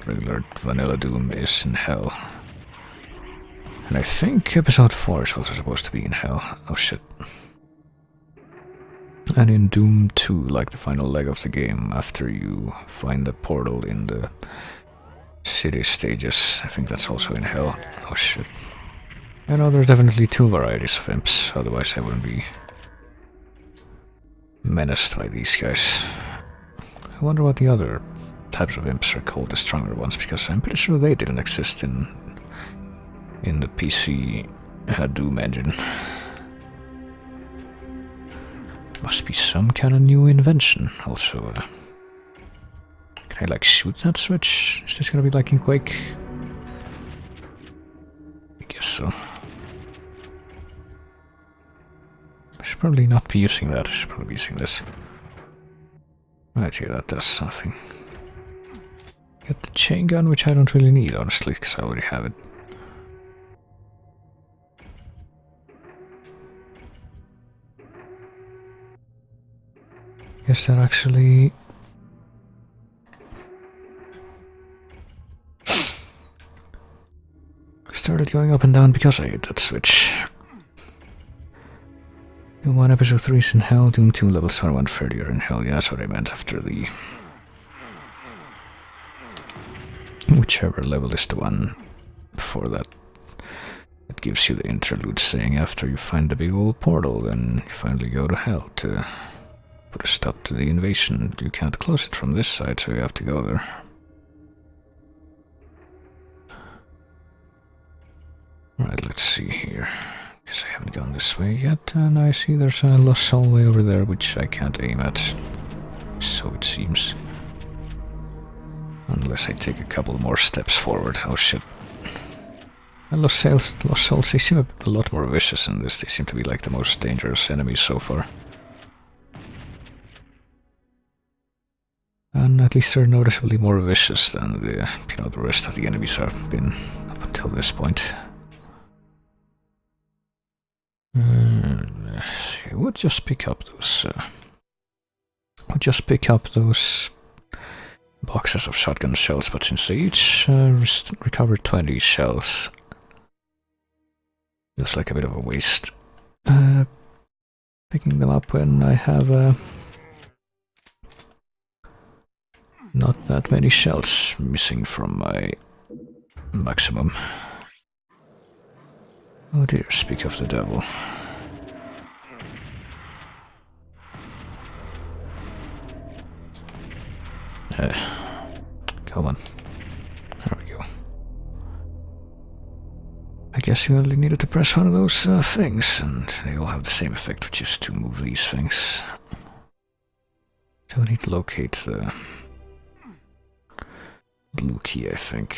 regular vanilla Doom is in Hell. And I think episode 4 is also supposed to be in Hell. Oh shit. And in Doom 2, like the final leg of the game, after you find the portal in the city stages, I think that's also in Hell. Oh shit. I know there's definitely 2 varieties of imps, otherwise I wouldn't be menaced by these guys. I wonder what the other types of imps are called, the stronger ones, because I'm pretty sure they didn't exist in the PC Doom engine. Must be some kind of new invention. Also, can I like shoot that switch? Is this gonna be like in Quake? I guess so. I should probably not be using that. I should probably be using this. Right here, that does something. Get the chain gun, which I don't really need, honestly, because I already have it. Guess that actually... started going up and down because I hit that switch. Doom 1 episode 3 is in Hell, Doom 2 level 130 are in Hell, yeah, that's what I meant after the... whichever level is the one before that. It gives you the interlude saying after you find the big old portal, then you finally go to Hell to put a stop to the invasion. You can't close it from this side, so you have to go there. Right, let's see here. Guess I haven't gone this way yet, and I see there's a lost soul way over there, which I can't aim at. So it seems. Unless I take a couple more steps forward. Oh shit. And lost souls, they seem a lot more vicious in this. They seem to be like the most dangerous enemies so far. And at least they're noticeably more vicious than the, the rest of the enemies have been up until this point. We'll just pick up those. Boxes of shotgun shells, but since they each recover 20 shells, feels like a bit of a waste. Picking them up when I have not that many shells missing from my maximum. Oh dear, speak of the devil. Come on. There we go. I guess you only needed to press one of those things, and they all have the same effect, which is to move these things. So we need to locate the blue key, I think.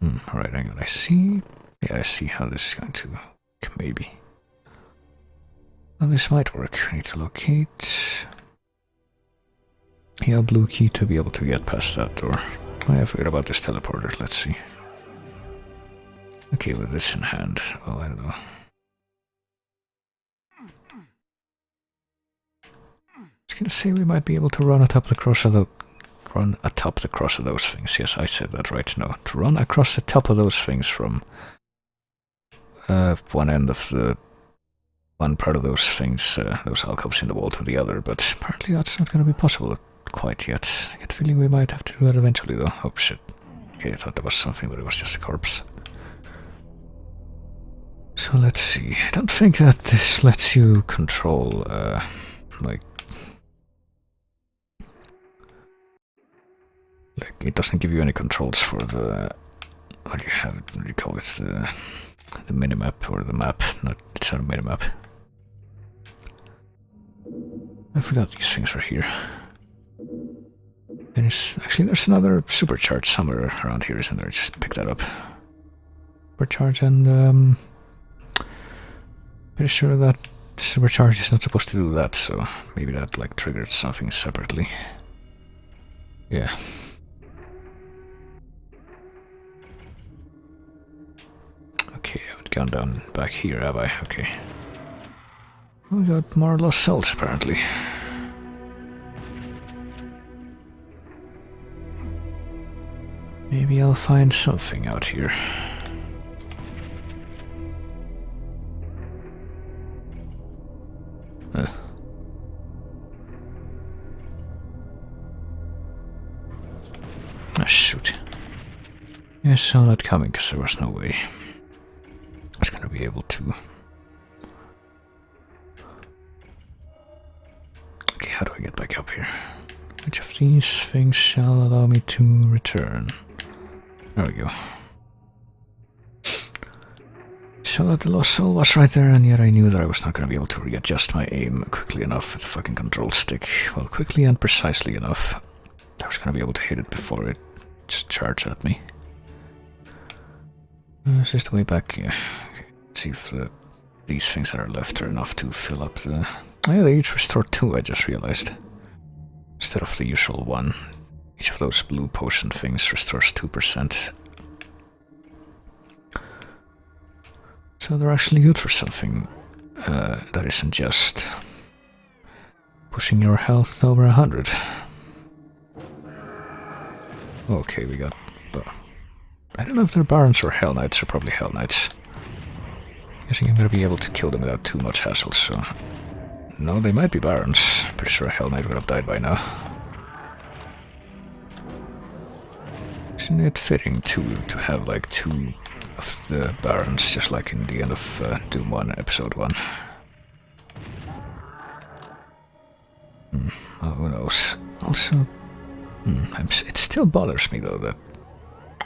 Alright, hang on, I see. Yeah, I see how this is going to work, maybe. Well, this might work. I need to locate... yeah, blue key to be able to get past that door. I forgot about this teleporter, let's see. Okay, with this in hand, well, I don't know. I was gonna say we might be able to run it up across the Run atop the cross of those things. Yes, I said that right. No, to run across the top of those things from one end of the one part of those things, those alcoves in the wall to the other, but apparently that's not going to be possible quite yet. I get the feeling we might have to do that eventually, though. Oh shit. Okay, I thought there was something, but it was just a corpse. So let's see. I don't think that this lets you control, like it doesn't give you any controls for the, what do you have, what do you call it, the minimap or the map, not, it's not a minimap. I forgot these things were here. And actually there's another supercharge somewhere around here, isn't there? Just pick that up. Supercharge and pretty sure that the supercharge is not supposed to do that, so maybe that like triggered something separately. Yeah. Okay, I haven't gone down back here, have I? Okay. We got more lost souls, apparently. Maybe I'll find something out here. Ah, shoot. I saw that coming, because there was no way I was gonna be able to. Okay, how do I get back up here? Which of these things shall allow me to return? There we go. So that the lost soul was right there, and yet I knew that I was not going to be able to readjust my aim quickly enough with the fucking control stick. Well, quickly and precisely enough. I was going to be able to hit it before it just charged at me. Is this the way back? Yeah. Okay. Let's see if these things that are left are enough to fill up the... Oh yeah, they each restore 2, I just realized. Instead of the usual 1. Each of those blue potion things restores 2%. So they're actually good for something that isn't just pushing your health over 100. Okay, we got... I don't know if they're Barons or Hell Knights, or probably Hell Knights. Guessing I'm gonna be able to kill them without too much hassle, so... No, they might be Barons. Pretty sure a Hell Knight would have died by now. Isn't it fitting to have like 2 of the Barons, just like in the end of Doom 1, Episode 1? Oh, who knows? Also, it still bothers me though that...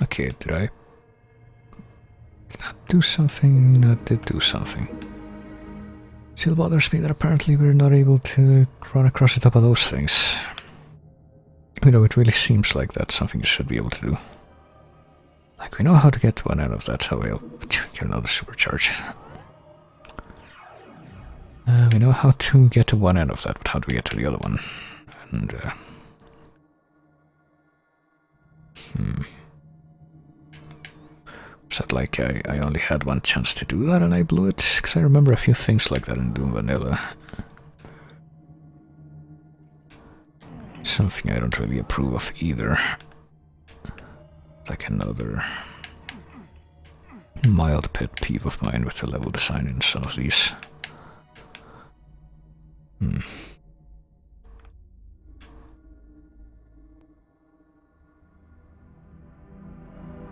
Okay, did that do something? That did do something. Still bothers me that apparently we're not able to run across the top of those things. You know, it really seems like that's something you should be able to do. Like, we know how to get to one end of that, so we'll get another supercharge. We know how to get to one end of that, but how do we get to the other one? And, Was that like I only had one chance to do that and I blew it? Because I remember a few things like that in Doom Vanilla. Something I don't really approve of either. Like another mild pet peeve of mine with the level design in some of these.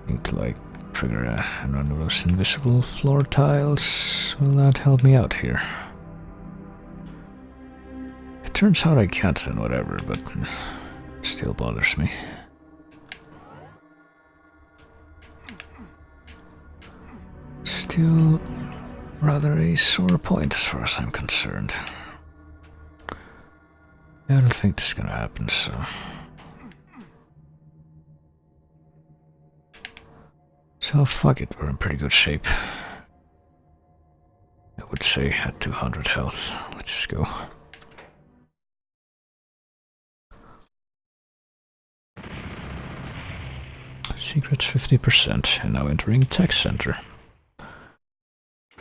Need to like trigger one of those invisible floor tiles. Will that help me out here? It turns out I can't and whatever, but it still bothers me. Still rather a sore point as far as I'm concerned. I don't think this is gonna happen, so... So fuck it, we're in pretty good shape. I would say at 200 health. Let's just go. Secrets 50%, and now entering tech center.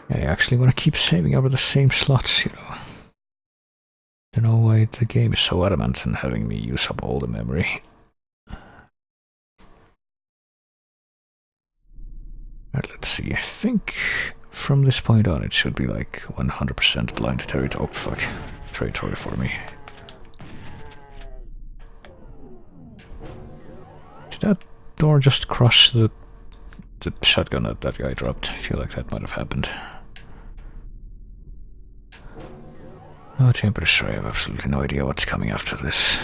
I actually want to keep saving over the same slots, you know. Don't know why the game is so adamant in having me use up all the memory. Alright, let's see. I think from this point on it should be like 100% blind territory. Oh, fuck. Territory for me. Did that door just crush the shotgun that guy dropped? I feel like that might have happened. Oh, I'm pretty sure I have absolutely no idea what's coming after this.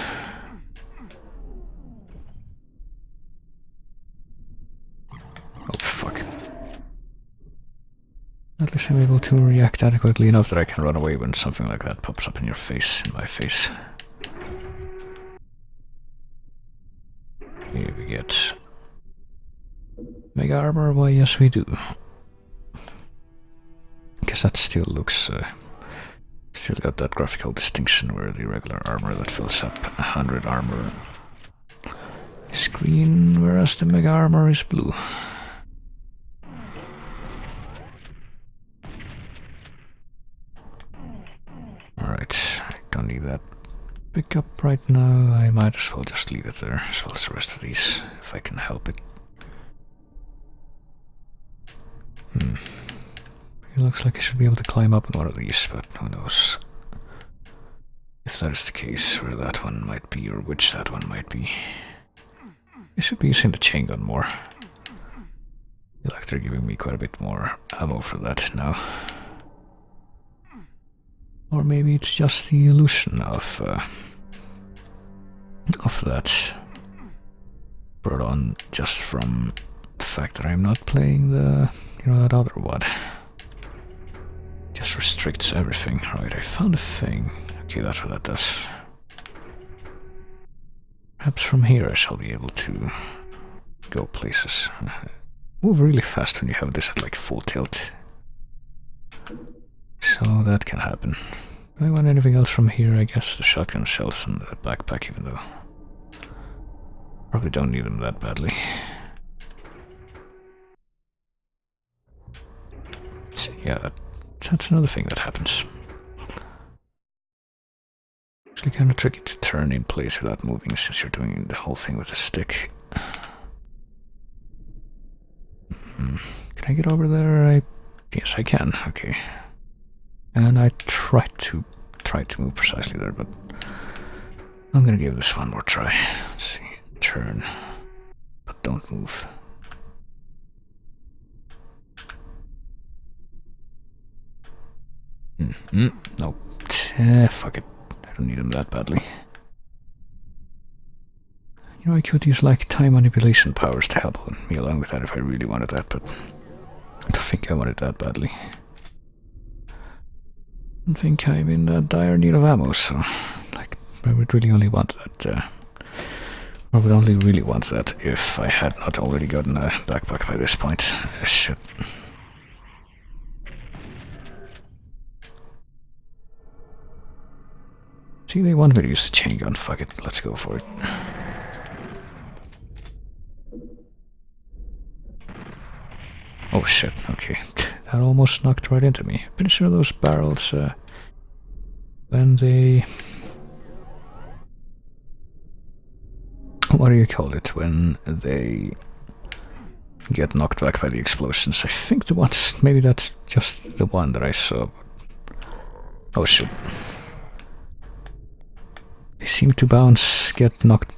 Oh, fuck. At least I'm able to react adequately enough that I can run away when something like that pops up in your face, in my face. Here we get Mega Armor. Why, yes we do. Guess that still looks, still got that graphical distinction where the regular armor that fills up 100 armor is green, whereas the Mega Armor is blue. Alright, I don't need that pickup right now. I might as well just leave it there, as well as the rest of these, if I can help it. It looks like I should be able to climb up on one of these, but who knows if that is the case, where that one might be, or which that one might be. I should be using the chain gun more. I feel like they're giving me quite a bit more ammo for that now. Or maybe it's just the illusion of that brought on just from the fact that I'm not playing the, that other one. Just restricts everything. Right, I found a thing. Okay, that's what that does. Perhaps from here I shall be able to go places. Move really fast when you have this at like full tilt. So that can happen. Do I want anything else from here? I guess the shotgun shells and the backpack, even though probably don't need them that badly. So yeah, that's another thing that happens. Actually kind of tricky to turn in place without moving since you're doing the whole thing with a stick. Can I get over there? Yes, I can. Okay. And I tried to move precisely there, but I'm gonna give this one more try. Let's see. Turn. But don't move. Nope. Fuck it. I don't need them that badly. I could use like time manipulation powers to help me along with that if I really wanted that, but I don't think I want it that badly. I don't think I'm in that dire need of ammo, so like I would really only want that. I would only really want that if I had not already gotten a backpack by this point. Shit. See, they want me to use the chain gun. Fuck it, let's go for it. Oh shit, okay. That almost knocked right into me. Pretty sure those barrels, when they... What do you call it? When they get knocked back by the explosions. I think the ones... Maybe that's just the one that I saw. Oh shit. They seem to get knocked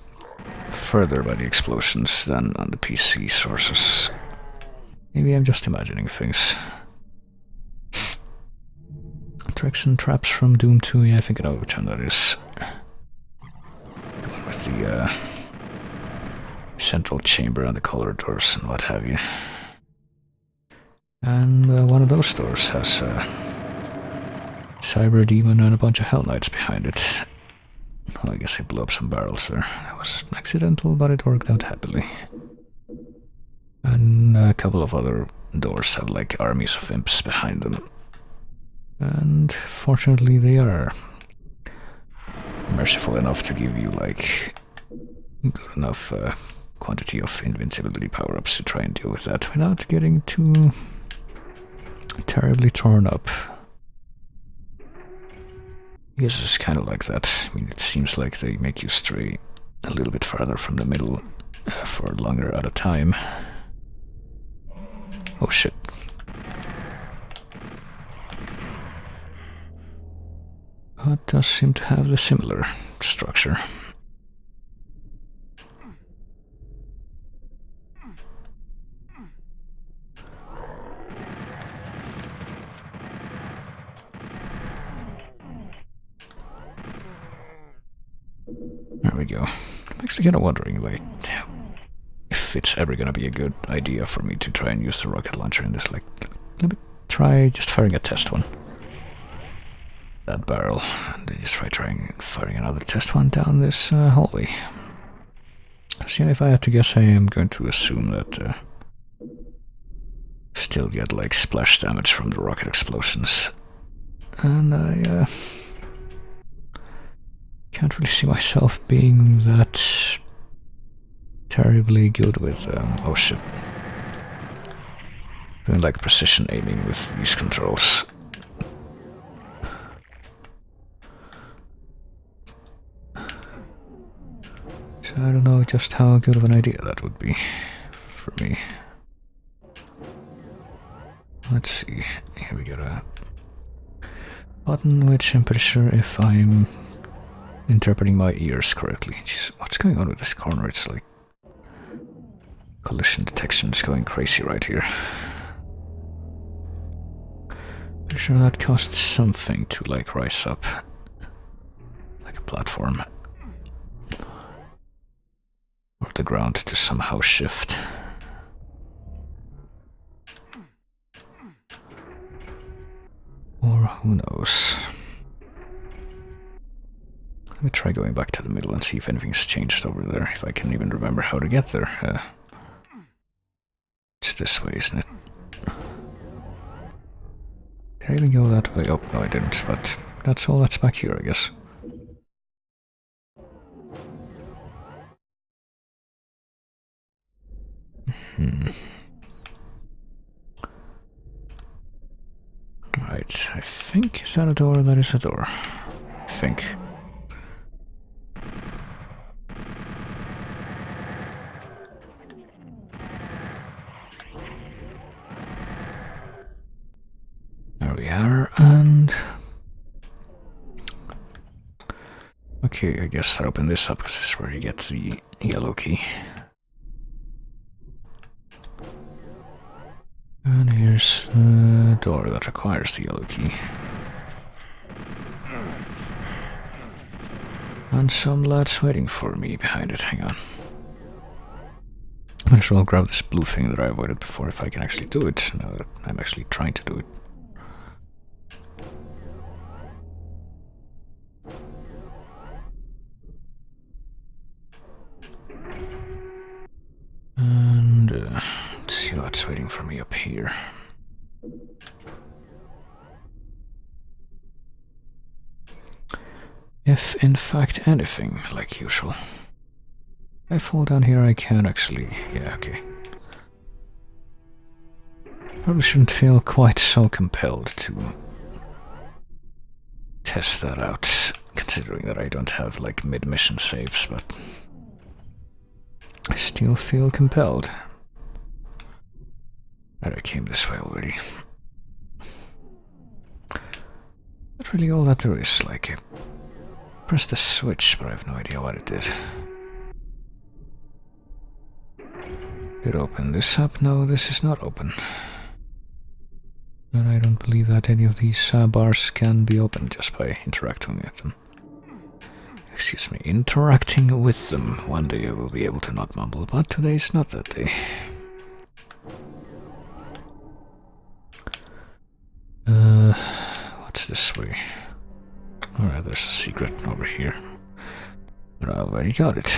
further by the explosions than on the PC sources. Maybe I'm just imagining things. Tricks and traps from Doom 2, yeah, I think I know which one that is. The one with the central chamber and the color doors and what have you. And one of those doors has a Cyber Demon and a bunch of Hell Knights behind it. Well, I guess I blew up some barrels there. That was accidental, but it worked out happily. And a couple of other doors have like armies of imps behind them. And fortunately they are merciful enough to give you like good enough quantity of invincibility power-ups to try and deal with that without getting too terribly torn up. I guess it's kind of like that. I mean, it seems like they make you stray a little bit farther from the middle for longer at a time. Oh shit. But does seem to have the similar structure. There we go. I'm actually kind of wondering, like, if it's ever gonna be a good idea for me to try and use the rocket launcher in this. Like, let me try just firing a test one. That barrel, and then just trying firing another test one down this hallway. So yeah, if I had to guess, I am going to assume that still get like splash damage from the rocket explosions, and I can't really see myself being that terribly good with oh shit, doing like precision aiming with these controls. So I don't know just how good of an idea that would be for me. Let's see, here we got a button which I'm pretty sure, if I'm interpreting my ears correctly. Jeez, what's going on with this corner? It's like collision detection is going crazy right here. Pretty sure that costs something to like rise up, like a platform, or the ground to somehow shift. Or who knows. Let me try going back to the middle and see if anything's changed over there, if I can even remember how to get there. It's this way, isn't it? Did I even go that way? Oh, no I didn't, but that's all that's back here, I guess. Right, I think, is that a door? That is a door. I think. There we are, and... okay, I guess I'll open this up because this is where you get the yellow key. And here's the door that requires the yellow key. And some lads waiting for me behind it, hang on. Might as well grab this blue thing that I avoided before if I can actually do it, now that I'm actually trying to do it. And let's see what's waiting for me up here. If in fact anything, like usual. If I fall down here I can actually... yeah, okay. Probably shouldn't feel quite so compelled to test that out, considering that I don't have like mid-mission saves, but I still feel compelled. And I came this way already. Not really all that there is, like I pressed the switch, but I have no idea what it did. Did open this up? No, this is not open. And I don't believe that any of these bars can be opened just by interacting with them. Excuse me, interacting with them. One day I will be able to not mumble, but today is not that day. What's this way? Alright, there's a secret over here. But I already got it.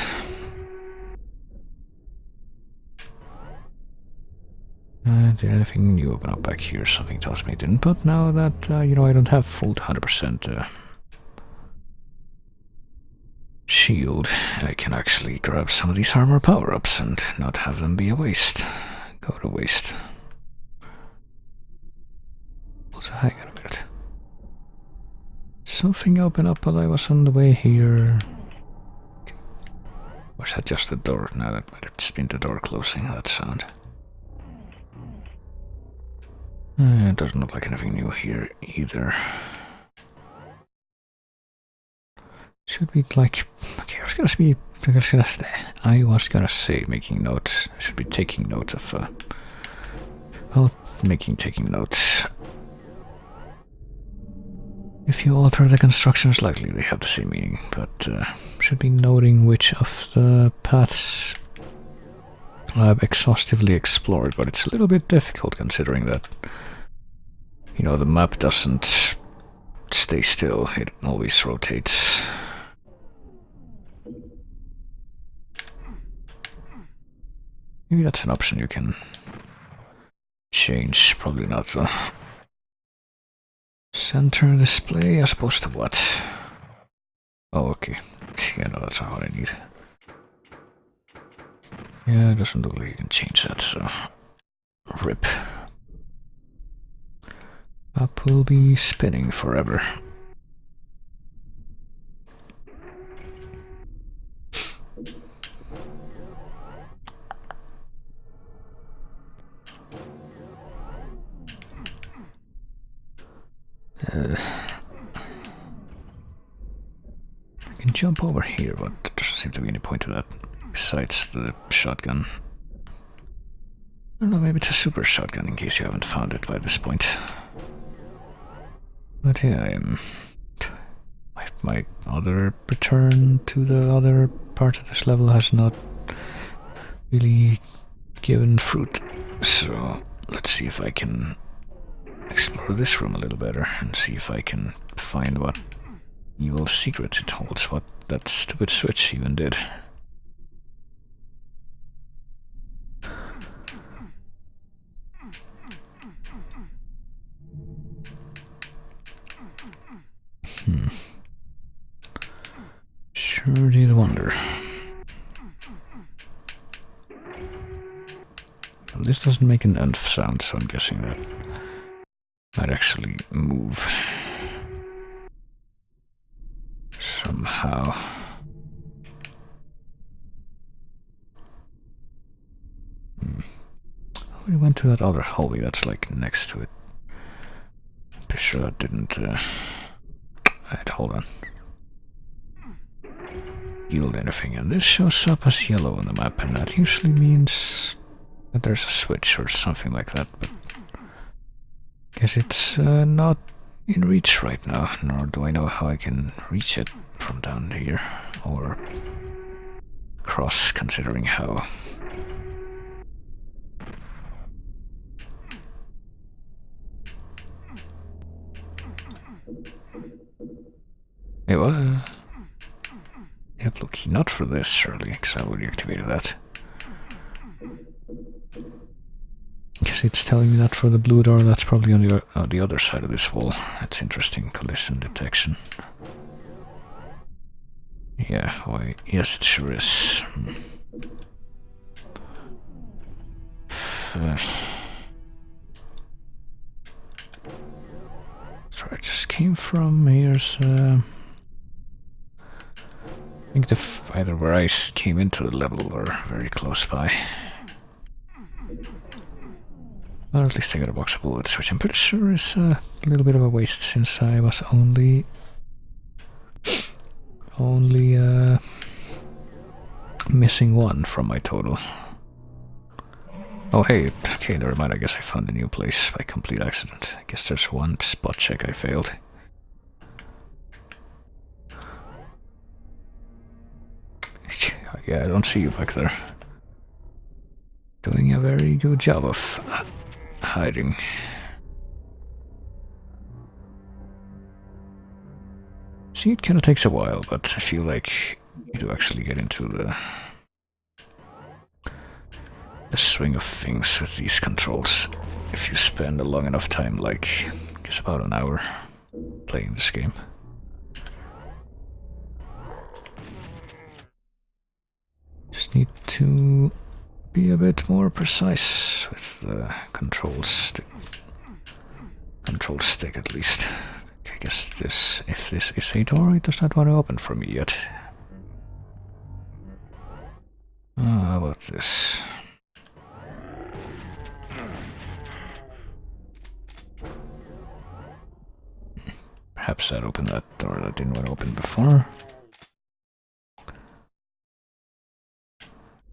Did anything new open up back here? Something tells me it didn't, but now that, you know, I don't have full 100% shield, I can actually grab some of these armor power-ups and not have them be a waste. Go to waste. Also, hang on a minute. Something opened up while I was on the way here. Was that just the door? No, that might have just been the door closing, that sound. It doesn't look like anything new here either. Should we like... Okay, I was gonna say making notes. I should be taking note of... well, taking notes. If you alter the constructions, likely they have the same meaning, but should be noting which of the paths I've exhaustively explored, but it's a little bit difficult considering that, you know, the map doesn't stay still, it always rotates. Maybe that's an option you can change, probably not though. Center display as opposed to what? Oh, okay. Yeah, no, that's not what I need. Yeah, it doesn't look like you can change that, so... RIP. Up will be spinning forever. I can jump over here, but there doesn't seem to be any point to that, besides the shotgun. I don't know, maybe it's a super shotgun in case you haven't found it by this point. But yeah, my other return to the other part of this level has not really given fruit. So let's see if I can explore this room a little better and see if I can find what evil secrets it holds, what that stupid switch even did. Sure did wonder. Well, this doesn't make an UNF sound, so I'm guessing that might actually move somehow. Oh, we went to that other hallway that's like next to it. Pretty sure that didn't Alright, hold on. Yield anything, and this shows up as yellow on the map, and that usually means that there's a switch or something like that, but I guess it's not in reach right now, nor do I know how I can reach it from down here, or cross, considering how. Hey, what? Yep, look, not for this, surely, because I already activated that. Guess it's telling me that for the blue door, that's probably on the other side of this wall. That's interesting, collision detection. Yeah, why, yes, it sure is. That's where I just came from. Here's, I think either where I came into the level or very close by. Or at least I got a box of bullets, which I'm pretty sure is a little bit of a waste since I was only missing one from my total. Oh hey, okay, never mind, I guess I found a new place by complete accident. I guess there's one spot check I failed. Yeah, I don't see you back there. Doing a very good job of hiding. See, it kind of takes a while, but I feel like you do actually get into the swing of things with these controls if you spend a long enough time, like, I guess about an hour playing this game. Just need to be a bit more precise with the control stick. Control stick, at least. I guess this, if this is a door, it does not want to open for me yet. How about this? Perhaps that opened that door that didn't want to open before.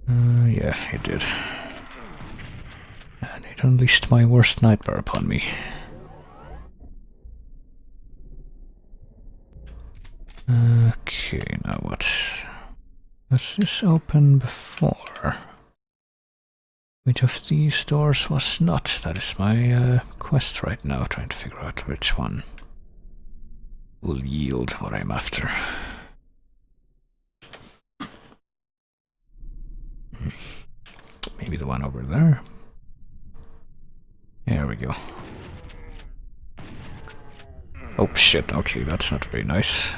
Yeah, it did. And it unleashed my worst nightmare upon me. Okay, now what? Was this open before? Which of these doors was not? That is my quest right now, trying to figure out which one will yield what I'm after. Maybe the one over there. There we go. Oh shit, okay, that's not very nice.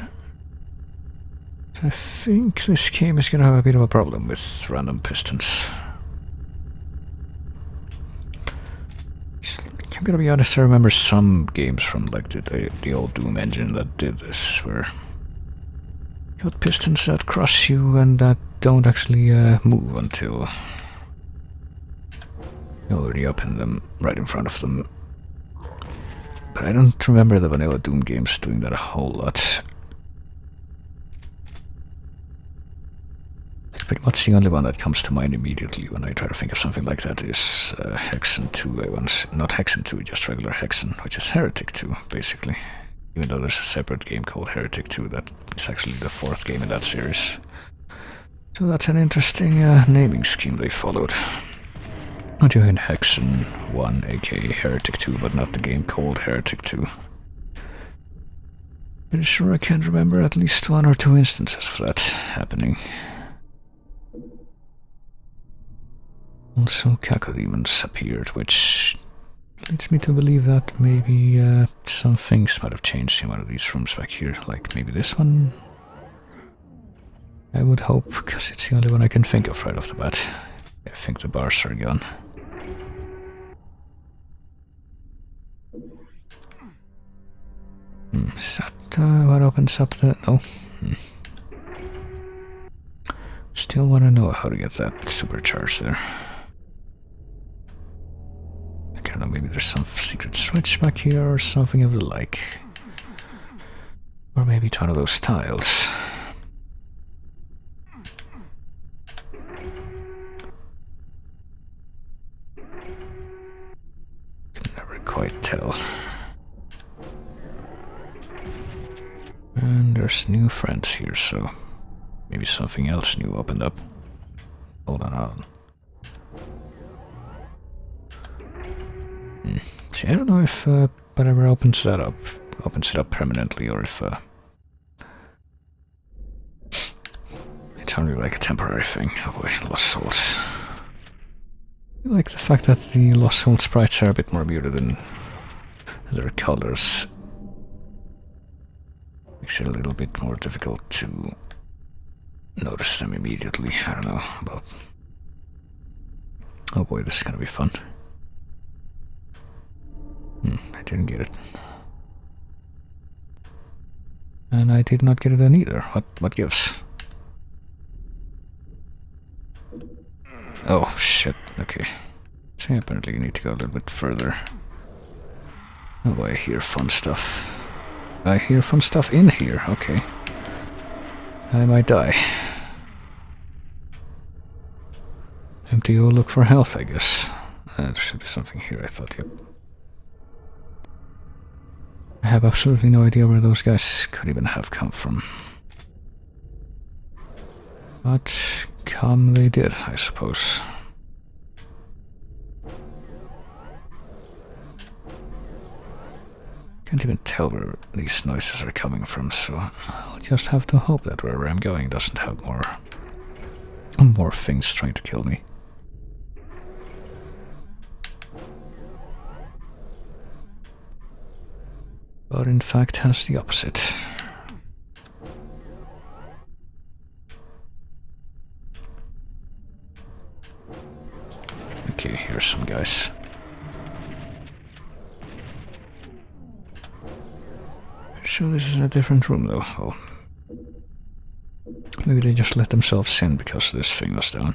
I think this game is gonna have a bit of a problem with random pistons. I'm gonna be honest, I remember some games from like the old Doom engine that did this, where you got pistons that cross you and that don't actually move until you're already up in them, right in front of them. But I don't remember the vanilla Doom games doing that a whole lot. Pretty much the only one that comes to mind immediately when I try to think of something like that is Hexen 2. Not Hexen 2, just regular Hexen, which is Heretic 2, basically. Even though there's a separate game called Heretic 2 that is actually the 4th game in that series. So that's an interesting naming scheme they followed. Not even Hexen 1, aka Heretic 2, but not the game called Heretic 2. Pretty sure I can remember at least 1 or 2 instances of that happening. Also, cacodemons appeared, which leads me to believe that maybe some things might have changed in one of these rooms back here, like maybe this one. I would hope, because it's the only one I can think of right off the bat. I think the bars are gone. Is that what opens up the... No. Still want to know how to get that supercharged there. I don't know, maybe there's some secret switch back here or something of the like. Or maybe it's one of those tiles. Can never quite tell. And there's new friends here, so maybe something else new opened up. Hold on. See, I don't know if whatever opens it up permanently, or if it's only like a temporary thing. Oh boy, Lost Souls. I like the fact that the Lost Souls sprites are a bit more muted than their colors. Makes it a little bit more difficult to notice them immediately. I don't know about... Oh boy, this is gonna be fun. I didn't get it. And I did not get it then either. What gives? Oh shit, okay. So apparently you need to go a little bit further. Oh boy, I hear fun stuff. I hear fun stuff in here, okay. I might die. Empty or look for health, I guess. There should be something here, I thought, yep. I have absolutely no idea where those guys could even have come from. But come they did, I suppose. Can't even tell where these noises are coming from, so I'll just have to hope that wherever I'm going doesn't have more things trying to kill me. But in fact has the opposite. Okay, here's some guys. So this is in a different room though. Oh. Maybe they just let themselves in because this thing was down.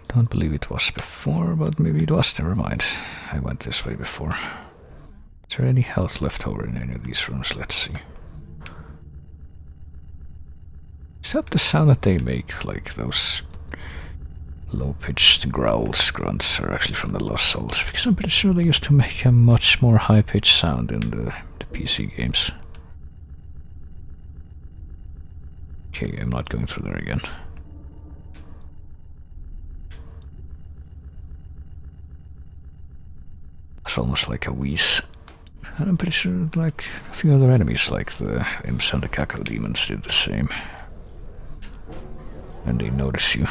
Don't believe it was before, but maybe it was, never mind. I went this way before. Is there any health left over in any of these rooms? Let's see. Is that the sound that they make? Like those low-pitched growls, grunts are actually from the Lost Souls? Because I'm pretty sure they used to make a much more high-pitched sound in the PC games. Okay, I'm not going through there again. It's almost like a wheeze. And I'm pretty sure like a few other enemies like the imps and the Kako demons did the same. And they notice you.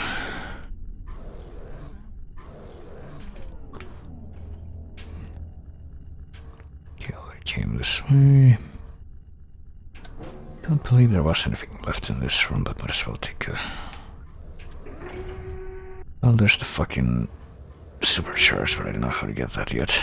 Okay, I came this way. Don't believe there was anything left in this room, but might as well take a... Well, there's the fucking supercharge, but I don't know how to get that yet.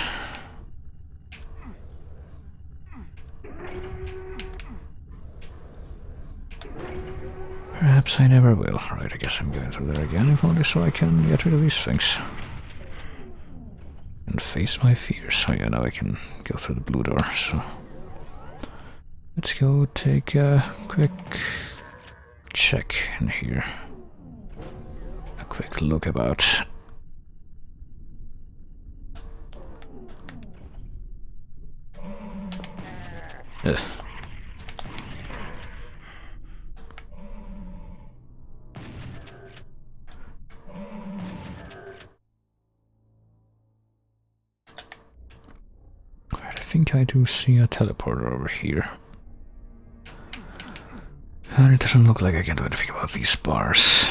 Perhaps I never will. Right, I guess I'm going through there again, if only so I can get rid of these things. And face my fears. Oh yeah, now I can go through the blue door, so... Let's go take a quick check in here. A quick look about. Ugh. Alright, I think I do see a teleporter over here. And it doesn't look like I can do anything about these bars.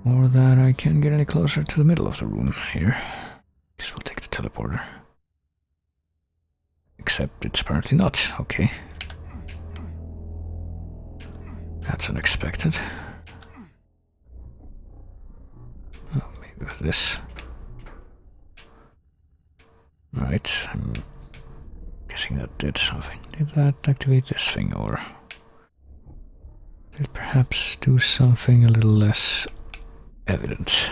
Or that I can get any closer to the middle of the room here. Guess we'll take the teleporter. Except it's apparently not. Okay. That's unexpected. Oh, maybe with this. Right, I'm guessing that did something. Did that activate this thing, or did it perhaps do something a little less evident?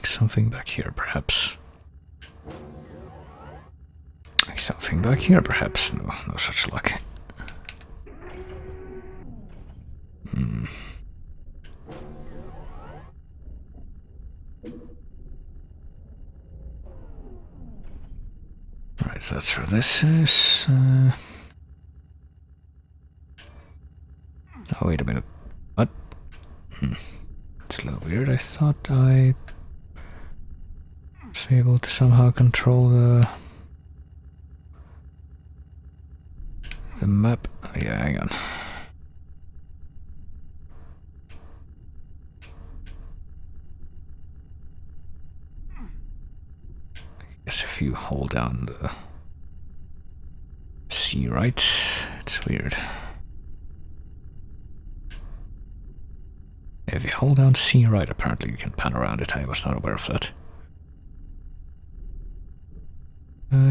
Something back here, perhaps. Something back here, perhaps. No, no such luck. Right, that's where this is. Oh, wait a minute. What? It's a little weird. I thought I was able to somehow control the map. Oh, yeah, hang on. I guess if you hold down the C right, it's weird. If you hold down C right, apparently you can pan around it. I was not aware of that.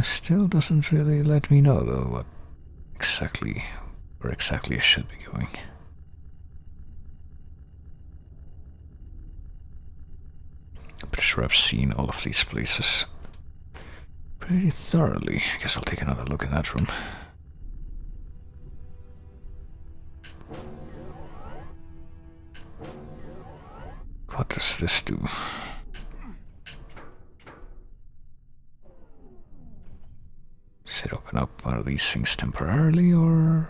Still doesn't really let me know though where exactly I should be going. I'm pretty sure I've seen all of these places pretty thoroughly. I guess I'll take another look in that room. What does this do? Does it open up one of these things temporarily, or...?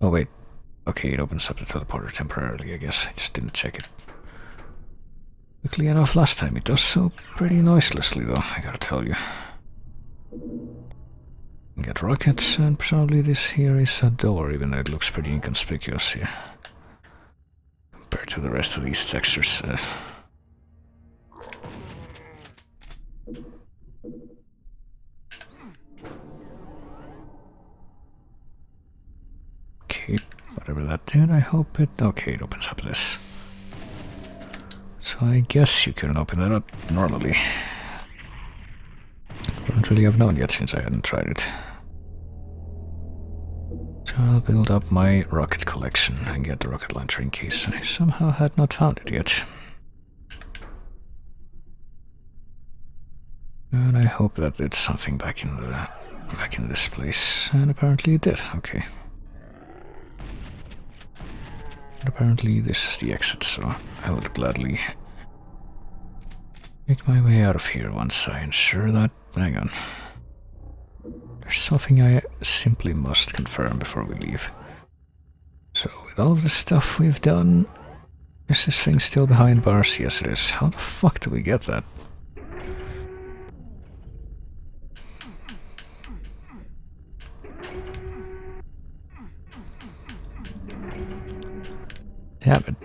Oh wait, okay, it opens up the teleporter temporarily, I guess. I just didn't check it quickly enough last time. It does so pretty noiselessly though, I gotta tell you. Get rockets, and presumably this here is a door, even though it looks pretty inconspicuous here compared to the rest of these textures. Okay, whatever that did, I hope it... Okay, it opens up this. So I guess you couldn't open that up normally. Wouldn't really have known yet since I hadn't tried it. So I'll build up my rocket collection and get the rocket launcher in case I somehow had not found it yet. And I hope that it's something back in this place, and apparently it did. Okay. But apparently this is the exit, so I would gladly make my way out of here once I ensure that. Hang on. There's something I simply must confirm before we leave. So, with all of the stuff we've done, is this thing still behind bars? Yes, it is. How the fuck do we get that? Damn it.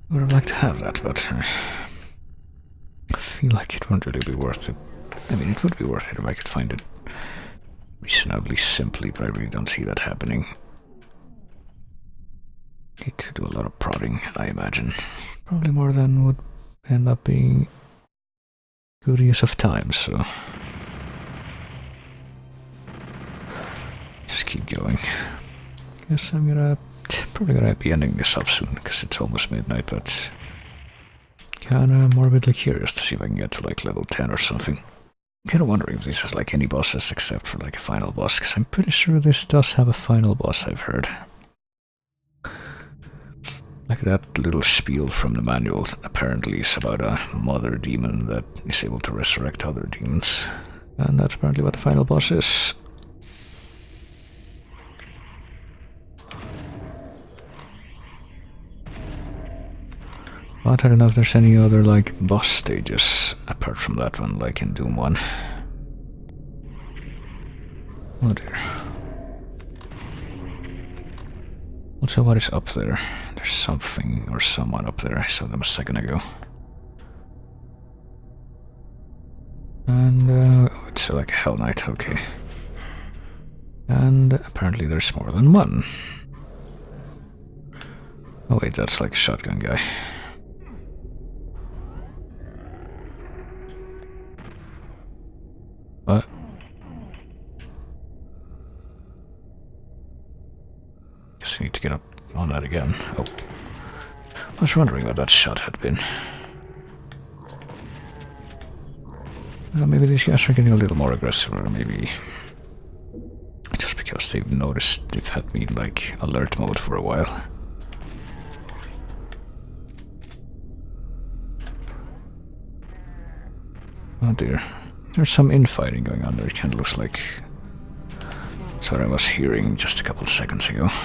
I would have liked to have that, but I feel like it won't really be worth it. I mean, it would be worth it if I could find it reasonably simply, but I really don't see that happening. Need to do a lot of prodding, I imagine. Probably more than would end up being good use of time, so just keep going. Guess I'm probably gonna be ending this up soon because it's almost midnight, but kinda morbidly curious to see if I can get to like level 10 or something. Kinda wondering if this has like any bosses except for like a final boss, because I'm pretty sure this does have a final boss, I've heard. Like that little spiel from the manual apparently is about a mother demon that is able to resurrect other demons. And that's apparently what the final boss is. But I don't know if there's any other like boss stages apart from that one, like in Doom 1. Oh dear. Also, what is up there? There's something or someone up there. I saw them a second ago. And it's like a Hell Knight, okay. And apparently there's more than one. Oh wait, that's like a shotgun guy. What? Guess I need to get up on that again. Oh. I was wondering what that shot had been. Well, maybe these guys are getting a little more aggressive, or maybe just because they've noticed they've had me in like alert mode for a while. Oh dear. There's some infighting going on there. It kind of looks like that's what I was hearing just a couple seconds ago. I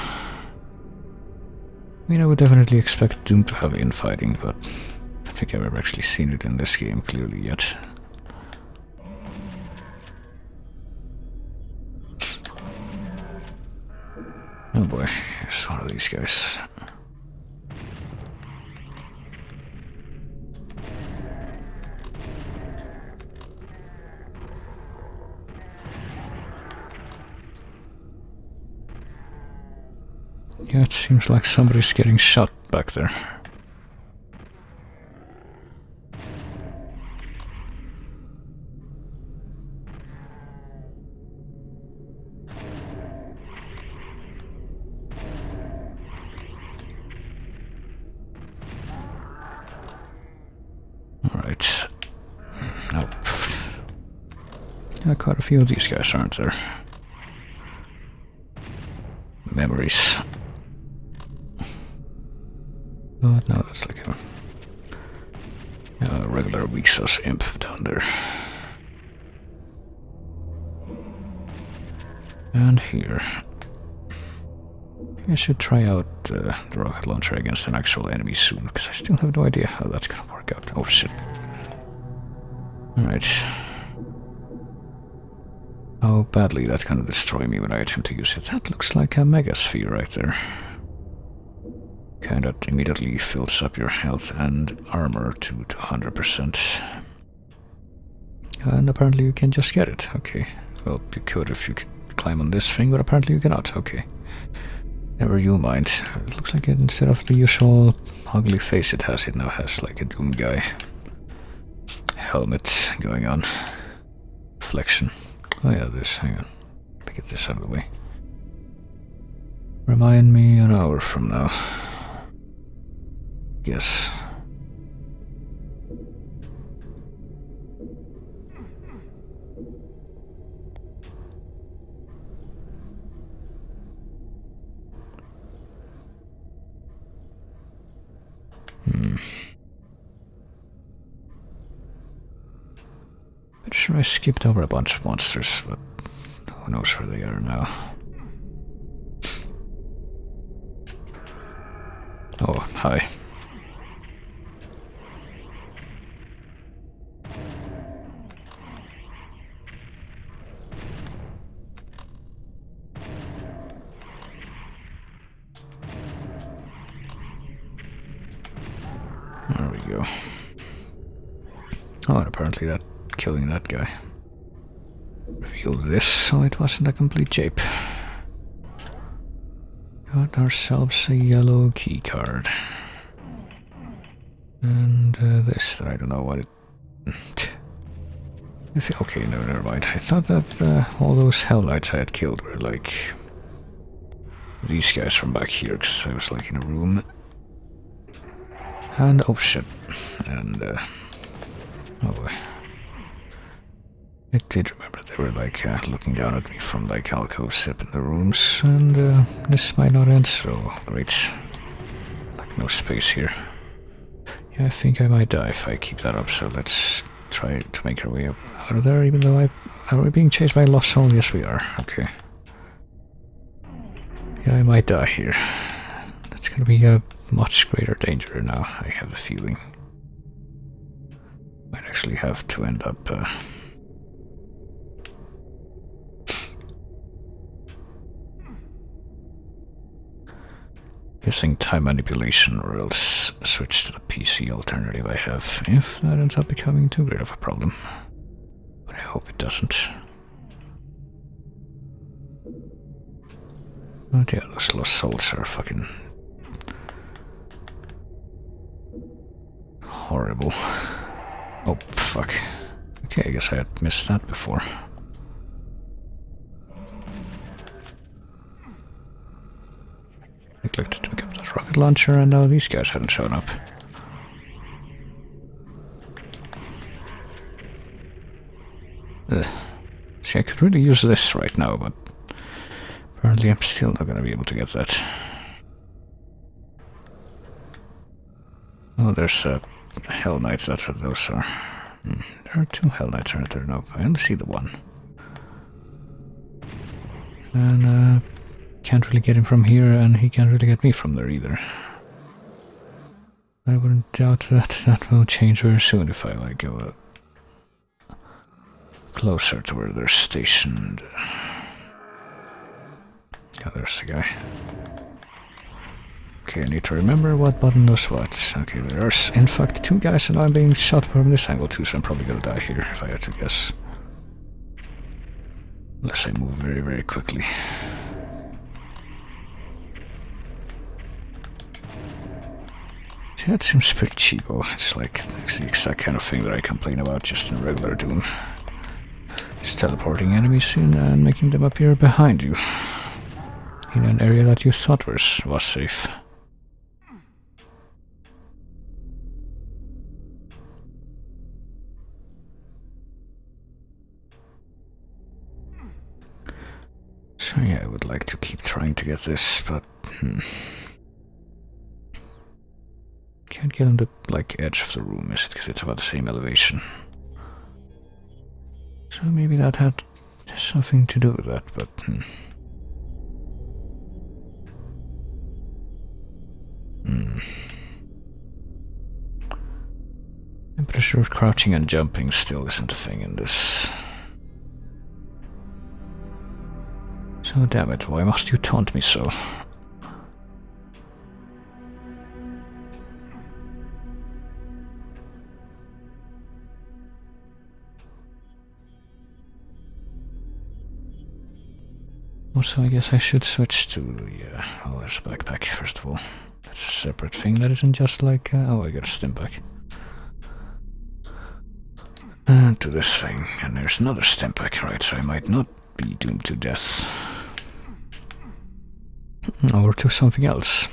mean, I would definitely expect Doom to have infighting, but I don't think I've ever actually seen it in this game clearly yet. Oh boy, here's one of these guys. Yeah, it seems like somebody's getting shot back there. Alright. Nope. Yeah, quite a few of these guys, aren't there? Memories. Oh, no, that's like a regular weak sauce imp down there. And here. I should try out the rocket launcher against an actual enemy soon, because I still have no idea how that's gonna work out. Oh shit. Alright. How badly that's gonna destroy me when I attempt to use it. That looks like a mega sphere right there. Kind of immediately fills up your health and armor to 100%. And apparently you can just get it. Okay. Well, you could if you could climb on this thing, but apparently you cannot. Okay. Never you mind. It looks like instead of the usual ugly face it now has like a Doom guy helmet going on. Reflection. Oh yeah, this, hang on. Get this out of the way. Remind me an hour from now. Yes. Pretty sure I skipped over a bunch of monsters, but who knows where they are now. Oh, hi. There we go. Oh, and apparently that killing that guy revealed this, so it wasn't a complete jape. Got ourselves a yellow key card. And this, that I don't know what it... Okay, no, never mind. I thought that all those Hell Knights I had killed were like... these guys from back here, because I was like in a room. And, oh shit. And, oh boy. I did remember they were like looking down at me from like alcoves up in the rooms, and this might not end so great. Like no space here. Yeah, I think I might die if I keep that up, so let's try to make our way up out of there, even though are we being chased by a lost soul? Yes we are, okay. Yeah, I might die here. That's gonna be a much greater danger now, I have a feeling. Might actually have to end up using time manipulation, or else switch to the PC alternative I have, if that ends up becoming too great of a problem. But I hope it doesn't. But yeah, those lost souls are fucking horrible. Oh, fuck. Okay, I guess I had missed that before. Neglected to pick up that rocket launcher, and now these guys hadn't shown up. See, I could really use this right now, but apparently I'm still not gonna be able to get that. Oh, there's Hell Knights, that's what those are. There are two Hell Knights, aren't there? No, I only see the one. And, can't really get him from here, and he can't really get me from there either. I wouldn't doubt that that will change very soon if I like go closer to where they're stationed. Yeah, there's the guy. Okay, I need to remember what button does what. Okay, there's in fact two guys, and I'm being shot from this angle too, so I'm probably gonna die here if I had to guess. Unless I move very, very quickly. Yeah, it seems pretty cheapo. It's like it's the exact kind of thing that I complain about just in regular Doom. Just teleporting enemies in and making them appear behind you. In an area that you thought was safe. So yeah, I would like to keep trying to get this, but... Can't get on the, like, edge of the room, is it? Because it's about the same elevation. So maybe that had something to do with that, but... I'm pretty sure crouching and jumping still isn't a thing in this. So damn it, why must you taunt me so? Also, I guess I should switch to the oh, there's a backpack, first of all. That's a separate thing that isn't just like, oh, I got a Stimpak. To this thing, and there's another Stimpak, right, so I might not be doomed to death. Or to something else.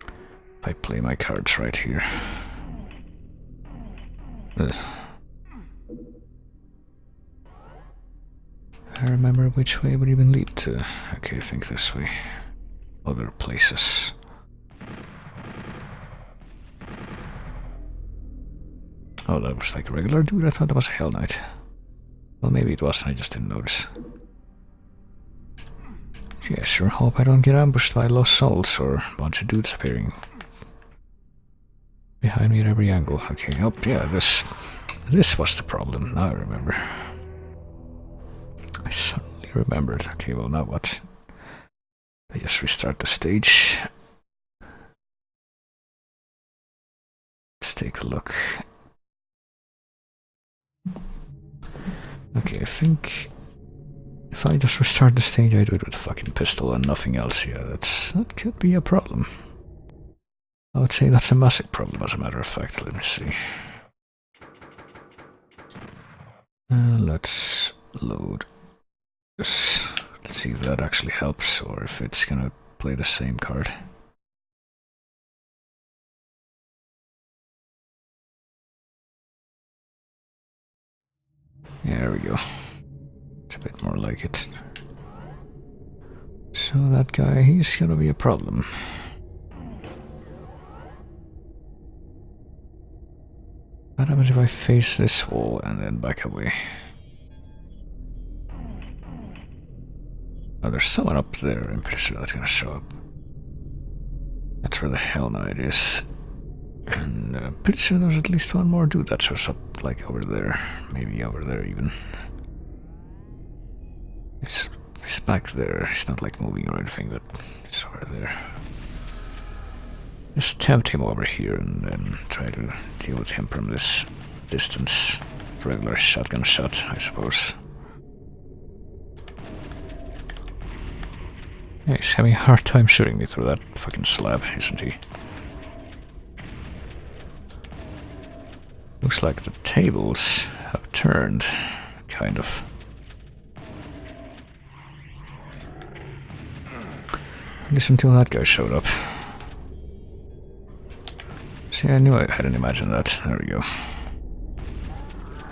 If I play my cards right here. Ugh. I remember which way would even lead to. Okay, I think this way. Other places. Oh, that was like a regular dude? I thought that was a Hell Knight. Well, maybe it was, and I just didn't notice. Yeah, sure hope I don't get ambushed by lost souls or a bunch of dudes appearing behind me at every angle. Okay, oh, yeah, this was the problem. Now I remember. I suddenly remembered. Okay, well, now what? I just restart the stage. Let's take a look. Okay, I think if I just restart the stage, I do it with a fucking pistol and nothing else. Yeah, that could be a problem. I would say that's a massive problem, as a matter of fact. Let me see. Let's load this. Let's see if that actually helps, or if it's gonna play the same card. Yeah, there we go. It's a bit more like it. So that guy, he's gonna be a problem. What happens if I face this wall and then back away? Oh, there's someone up there. I'm pretty sure that's gonna show up. That's where the Hell Knight is. And I'm pretty sure there's at least one more dude that shows up, like over there. Maybe over there even. He's back there. He's not like moving or anything, but he's over there. Just tempt him over here and then try to deal with him from this distance. Regular shotgun shot, I suppose. Yeah, he's having a hard time shooting me through that fucking slab, isn't he? Looks like the tables have turned, kind of. At least until that guy showed up. See, I knew I hadn't imagined that. There we go.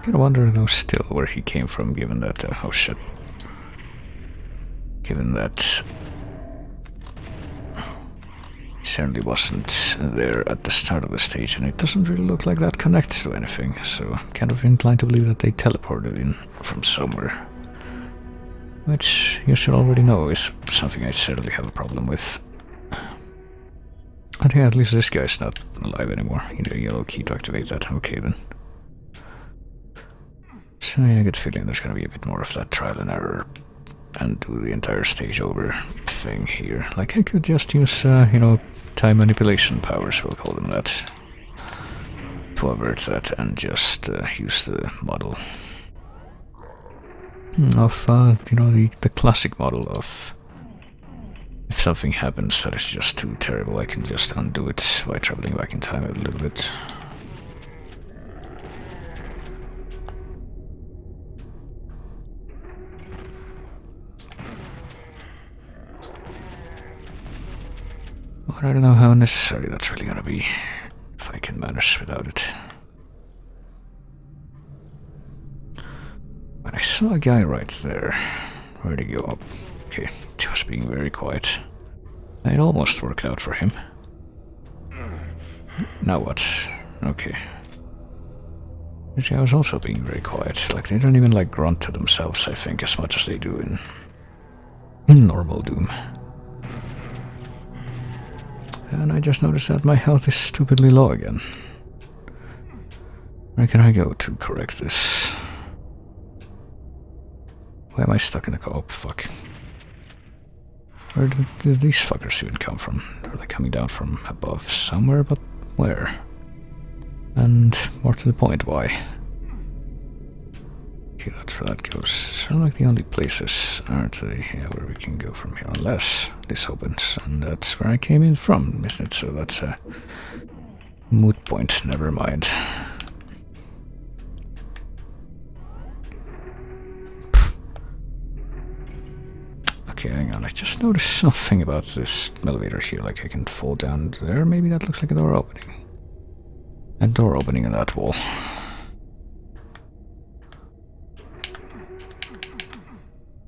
Gotta wonder though still where he came from, given that, oh shit. Given that he certainly wasn't there at the start of the stage, and it doesn't really look like that connects to anything, so I'm kind of inclined to believe that they teleported in from somewhere. Which you should already know is something I certainly have a problem with. But yeah, at least this guy's not alive anymore. You need a yellow key to activate that. Okay then. So yeah, I get the feeling there's gonna be a bit more of that trial and error and do the entire stage over thing here. Like I could just use, you know, time manipulation powers, we'll call them that, to avert that and just use the model of, you know, the classic model of if something happens that is just too terrible, I can just undo it by traveling back in time a little bit. But I don't know how necessary that's really gonna be, if I can manage without it. But I saw a guy right there. Where'd he go up? Okay, he was being very quiet. It almost worked out for him. Now what? Okay. This guy was also being very quiet. Like, they don't even like grunt to themselves, I think, as much as they do in normal Doom. And I just noticed that my health is stupidly low again. Where can I go to correct this? Why am I stuck in a car? Oh, fuck. Where did these fuckers even come from? Are they coming down from above somewhere, but where? And more to the point, why? Okay, that's where that goes. They're like the only places, aren't they? Yeah, where we can go from here, unless this opens. And that's where I came in from, isn't it? So that's a moot point, never mind. Okay, hang on, I just noticed something about this elevator here, like I can fall down there. Maybe that looks like a door opening. A door opening in that wall.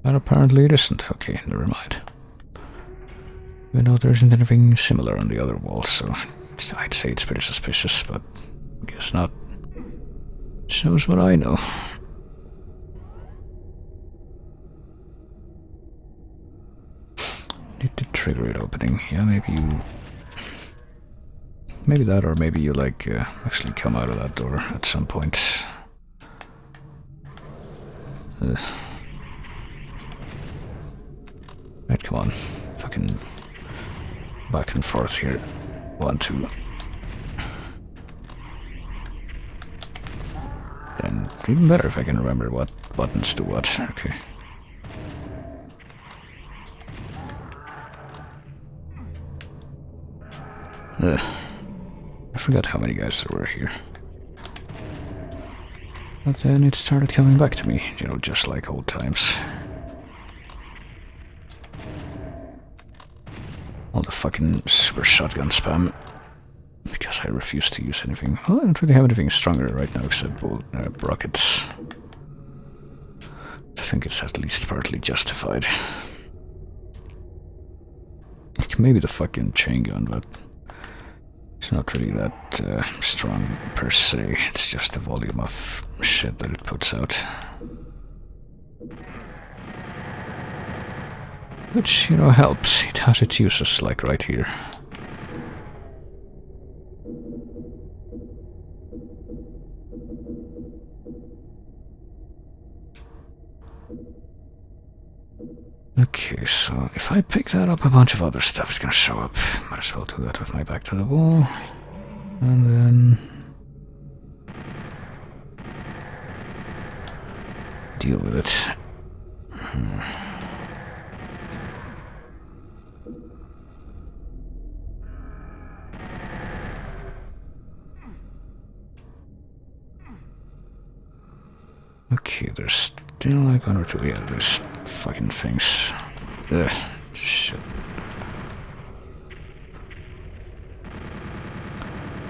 But apparently it isn't. Okay, never mind. Even though there isn't anything similar on the other walls, so I'd say it's pretty suspicious, but I guess not. Shows what I know. Need to trigger it opening. Yeah, maybe you... Maybe that, or maybe you, like, actually come out of that door at some point. Right, come on. Fucking back and forth here. 1, 2. Then even better if I can remember what buttons do what. Okay. I forgot how many guys there were here. But then it started coming back to me, you know, just like old times. All the fucking super shotgun spam. Because I refuse to use anything. Well, I don't really have anything stronger right now except rockets. I think it's at least partly justified. Like maybe the fucking chain gun, but it's not really that strong per se. It's just the volume of shit that it puts out. Which, you know, helps. It has its uses, like right here. Okay, so if I pick that up, a bunch of other stuff is gonna show up. Might as well do that with my back to the wall. And then... deal with it. Okay, there's still like 1 or 2. Yeah, there's fucking things. Ugh, shit.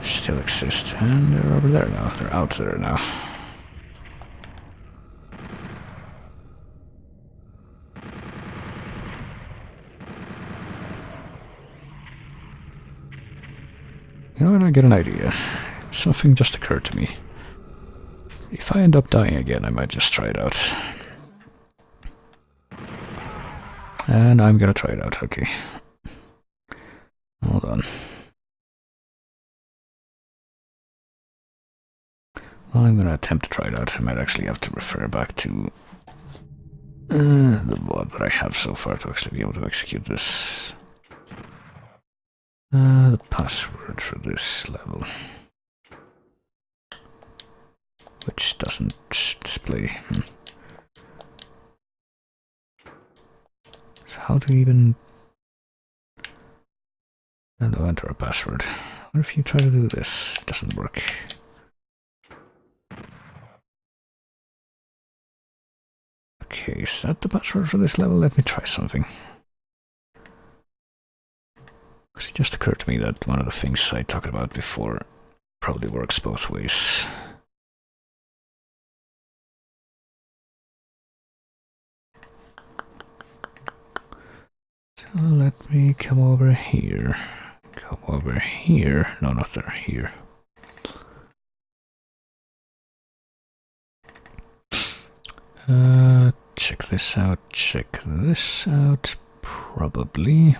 Still exist, and they're over there now. They're out there now. You know what, I get an idea. Something just occurred to me. If I end up dying again, I might just try it out. And I'm gonna try it out, okay. Hold on. Well, I'm gonna attempt to try it out. I might actually have to refer back to the mod that I have so far to actually be able to execute this. The password for this level. Which doesn't display. So how to even... Hello, enter a password. What if you try to do this? It doesn't work. Okay, is that the password for this level? Let me try something. Because it just occurred to me that one of the things I talked about before probably works both ways. So let me come over here. Come over here. No, not there. Here. Check this out. Check this out. Probably.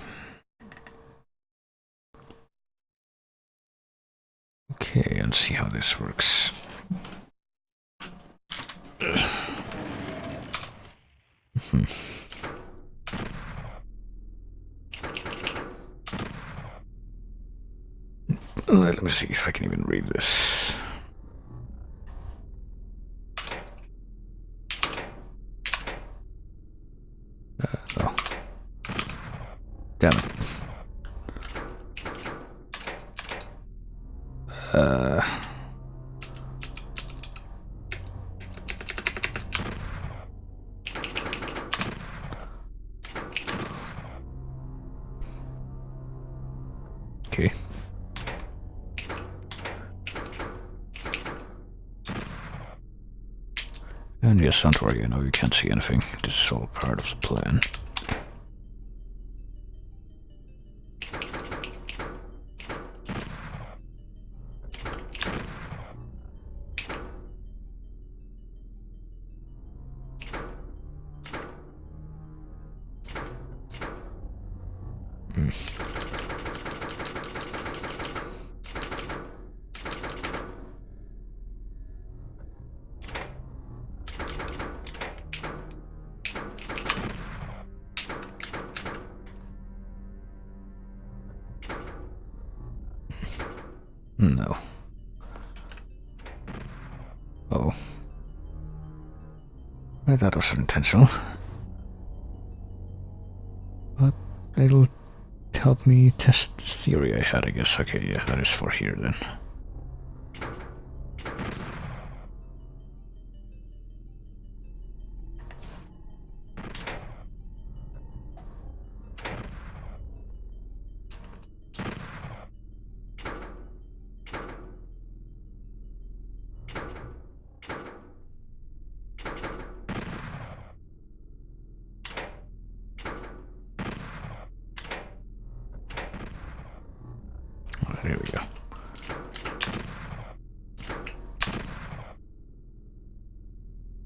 Okay, and see how this works. Let me see if I can even read this. Okay. And yes, don't worry, I know you can't see anything. This is all part of the plan. No. Oh. I thought it was intentional. But it'll help me test the theory I had, I guess. Okay, yeah, that is for here then. There we go.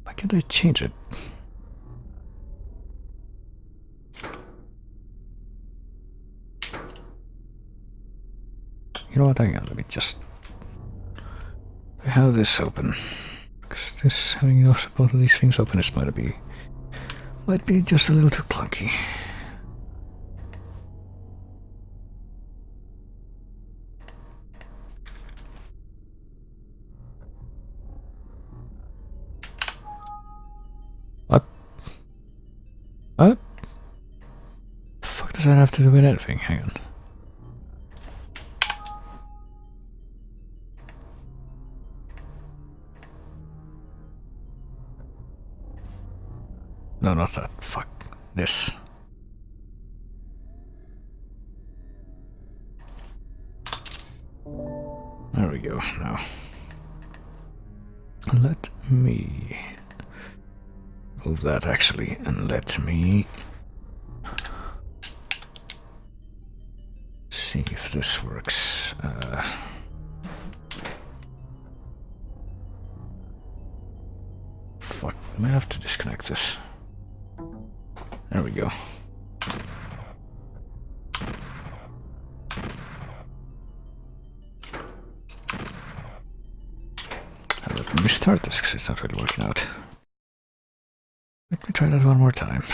Why can't I change it? You know what, hang on, let me just have this open. Because this, having both of these things open, is might be just a little too clunky. What? What? The fuck does that have to do with anything? Hang on. No, not that. Fuck. This. There we go. Now. Let me move that actually, and let me see if this works. Fuck. I might have to disconnect this. There we go. Let me restart this because it's not really working out. Let me try that one more time.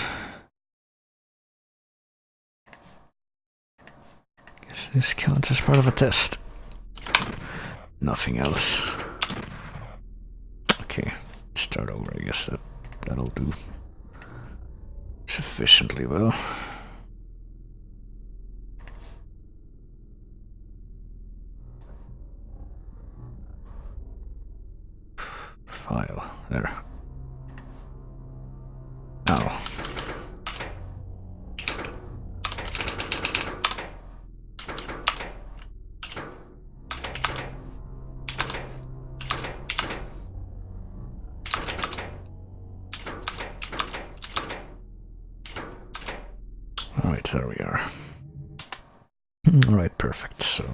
Guess this counts as part of a test. Nothing else. Okay, start over. I guess that'll do sufficiently well. File. There. Now. Alright, there we are. Alright, perfect. So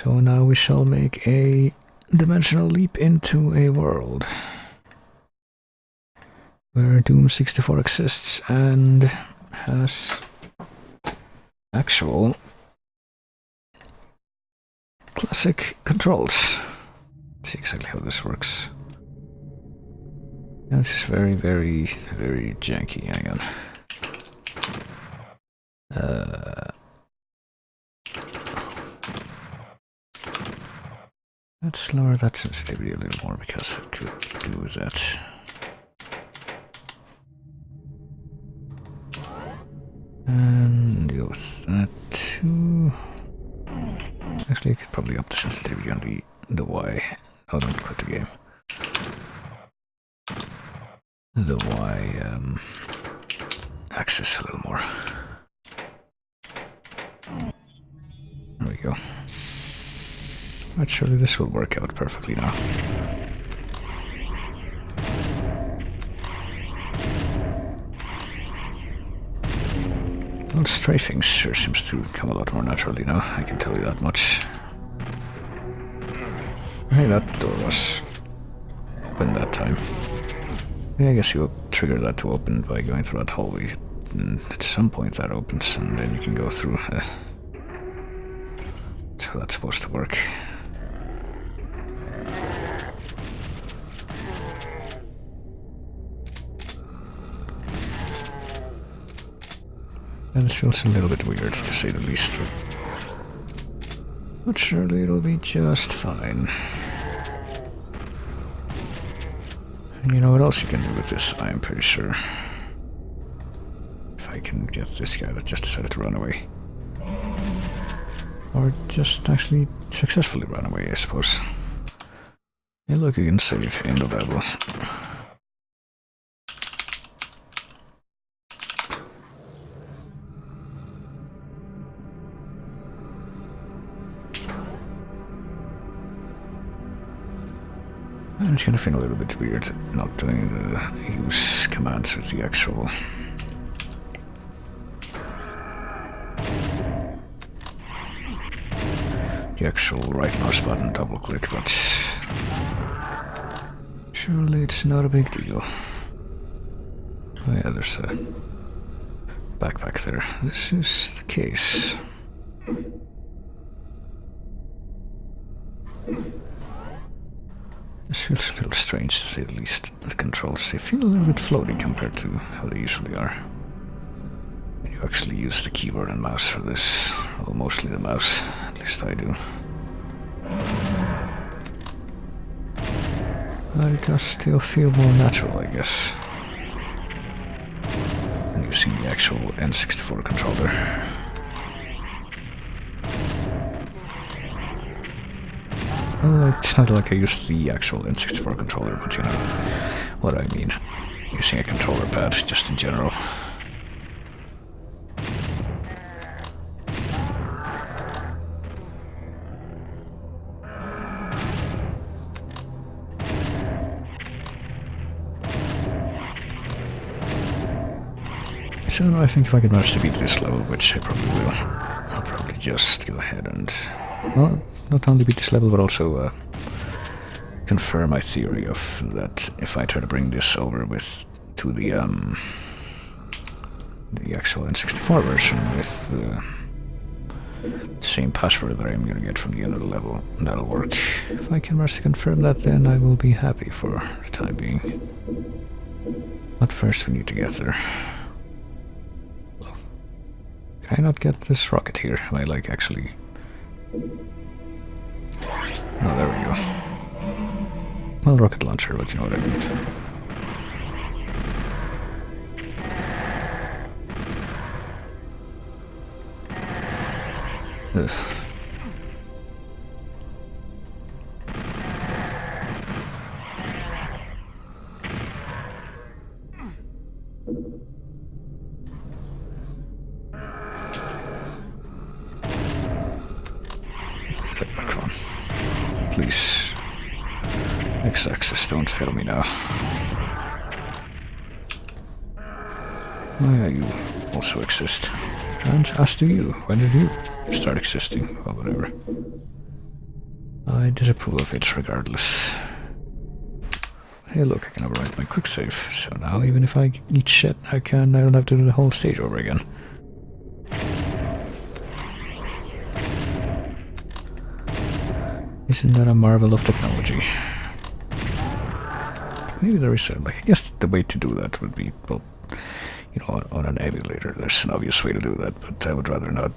now we shall make a dimensional leap into a world where Doom 64 exists and has actual classic controls. Let's see exactly how this works. Yeah, this is very, very, very janky. Hang on. Let's lower that sensitivity a little more because it could do with that. And deal with that too. Actually, I could probably up the sensitivity on the Y. Oh, don't quit the game. The Y axis a little more. There we go. Right, surely this will work out perfectly now. Well, strafing sure seems to come a lot more naturally now, I can tell you that much. Hey, that door was open that time. Yeah, I guess you trigger that to open by going through that hallway. And at some point that opens, and then you can go through. That's how that's supposed to work. And it feels a little bit weird, to say the least. But surely it'll be just fine. And you know what else you can do with this, I am pretty sure. If I can get this guy that just decided to run away. Or just actually successfully run away, I suppose. Yeah, look, you can save in the level. And it's gonna feel a little bit weird not doing the use commands with the actual right mouse button double click, but surely it's not a big deal. Oh yeah, there's a backpack there. This is the case. This feels a little strange, to say the least. The controls, they feel a little bit floaty compared to how they usually are. When you actually use the keyboard and mouse for this. Well, mostly the mouse, at least I do. But it does still feel more natural, I guess. And using the actual N64 controller. Well, it's not like I used the actual N64 controller, but you know what I mean. Using a controller pad, just in general. So I think if I can manage to beat this level, which I probably will, I'll probably just go ahead and, well, not only beat this level, but also confirm my theory of that if I try to bring this over to the actual N64 version with the same password that I'm gonna get from the end of the level, that'll work. If I can manage to confirm that, then I will be happy for the time being. But first we need to get there. Can I not get this rocket here? Am I like actually... Oh, there we go. Well, rocket launcher, but you know what I mean. Ugh. Come on. Please. X-axis, don't fail me now. Oh yeah, you also exist. And as do you. When did you start existing? Well, whatever. I disapprove of it regardless. Hey look, I can overwrite my quick save, so now even if I eat shit, I don't have to do the whole stage over again. Isn't that a marvel of technology? Maybe there is like, I guess the way to do that would be, well, you know, on an emulator, there's an obvious way to do that, but I would rather not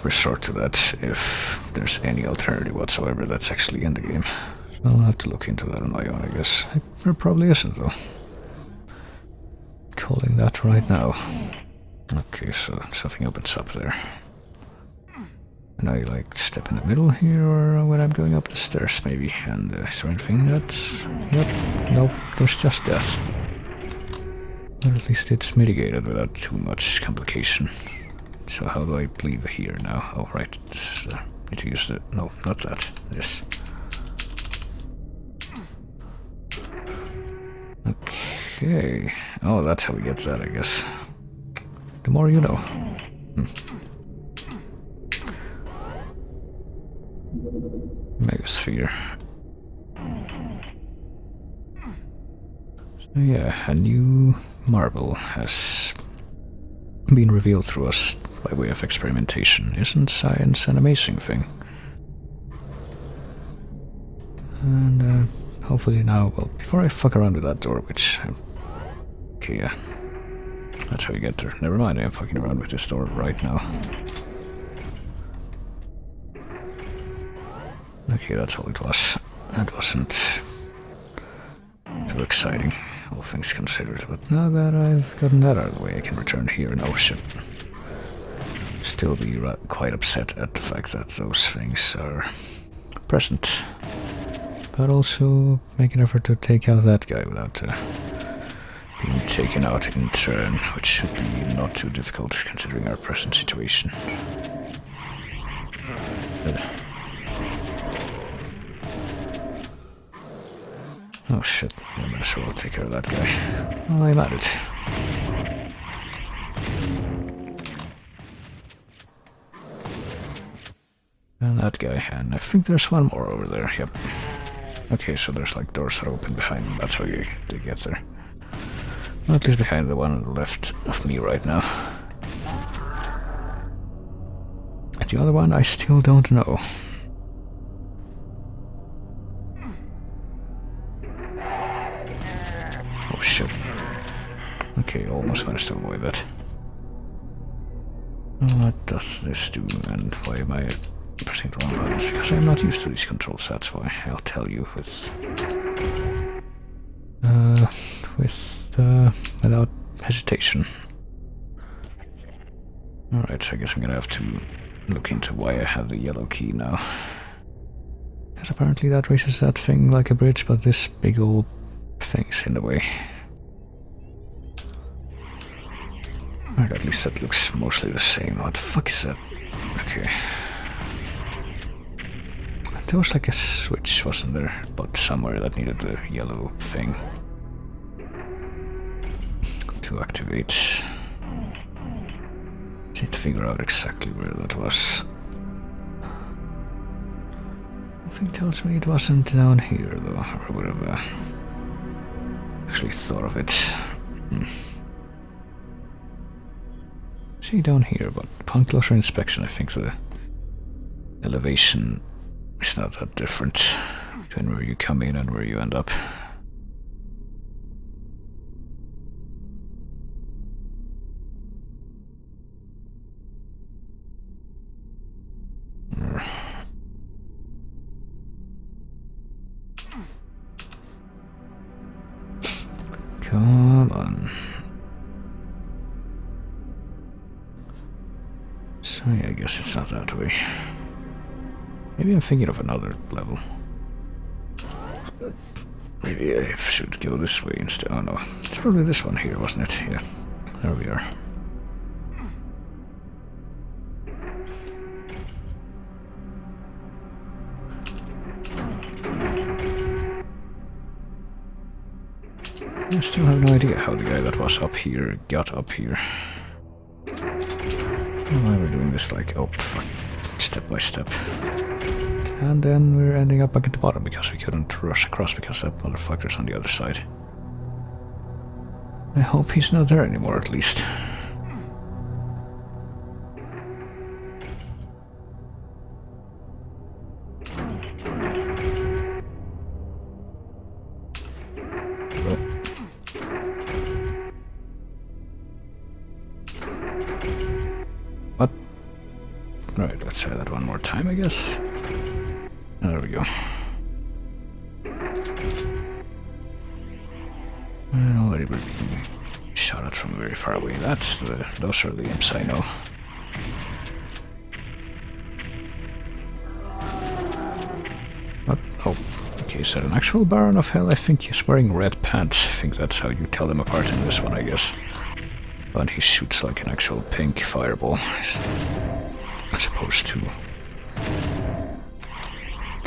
resort to that if there's any alternative whatsoever that's actually in the game. So I'll have to look into that on my own, I guess. There probably isn't, though. Calling that right now. Okay, so something opens up there. Can I like step in the middle here, or when I'm going up the stairs maybe? And is there anything that's... Yep, nope, there's just death. Or at least it's mitigated without too much complication. So how do I leave here now? Oh right, this is the... Need to use the... No, not that. This. Okay. Oh, that's how we get that, I guess. The more you know. Megasphere. So yeah, a new marble has been revealed through us by way of experimentation. Isn't science an amazing thing? And hopefully now, well, before I fuck around with that door, which... okay, yeah. That's how you get there. Never mind, I am fucking around with this door right now. Okay, that's all it was. That wasn't too exciting, all things considered. But now that I've gotten that out of the way, I can return here and oh shit. Still be quite upset at the fact that those things are present. But also make an effort to take out that guy without being taken out in turn, which should be not too difficult considering our present situation. Oh shit, I might as well take care of that guy. Well, I'm at it. And that guy, and I think there's one more over there, yep. Okay, so there's like doors that are open behind them, that's how you get there. Well, at least behind the one on the left of me right now. And the other one, I still don't know. Oh shit. Okay, almost managed to avoid that. What does this do, and why am I pressing the wrong buttons? Because I'm not used to these controls, that's why. I'll tell you without hesitation. Alright, so I guess I'm gonna have to look into why I have the yellow key now. Because apparently that raises that thing like a bridge, but this big old thing's in the way. Alright, at least that looks mostly the same. What the fuck is that? Okay. There was like a switch, wasn't there? But somewhere that needed the yellow thing to activate. Need to figure out exactly where that was. Nothing tells me it wasn't down here though, or would have actually thought of it. See, down here, but upon closer inspection I think the elevation is not that different between where you come in and where you end up. Come on. So yeah, I guess it's not that way. Maybe I'm thinking of another level. Maybe I should go this way instead. Oh no, it's probably this one here, wasn't it? Yeah, there we are. I still have no idea how the guy that was up here got up here. Why we're doing this like, oh fuck, step by step. And then we're ending up back at the bottom because we couldn't rush across because that motherfucker's on the other side. I hope he's not there anymore at least. What? Right, let's try that one more time, I guess. There we go. And already we're being shot at from very far away. Those are the imps I know. Is that an actual Baron of Hell? I think he's wearing red pants. I think that's how you tell them apart in this one, I guess. But he shoots like an actual pink fireball, as opposed to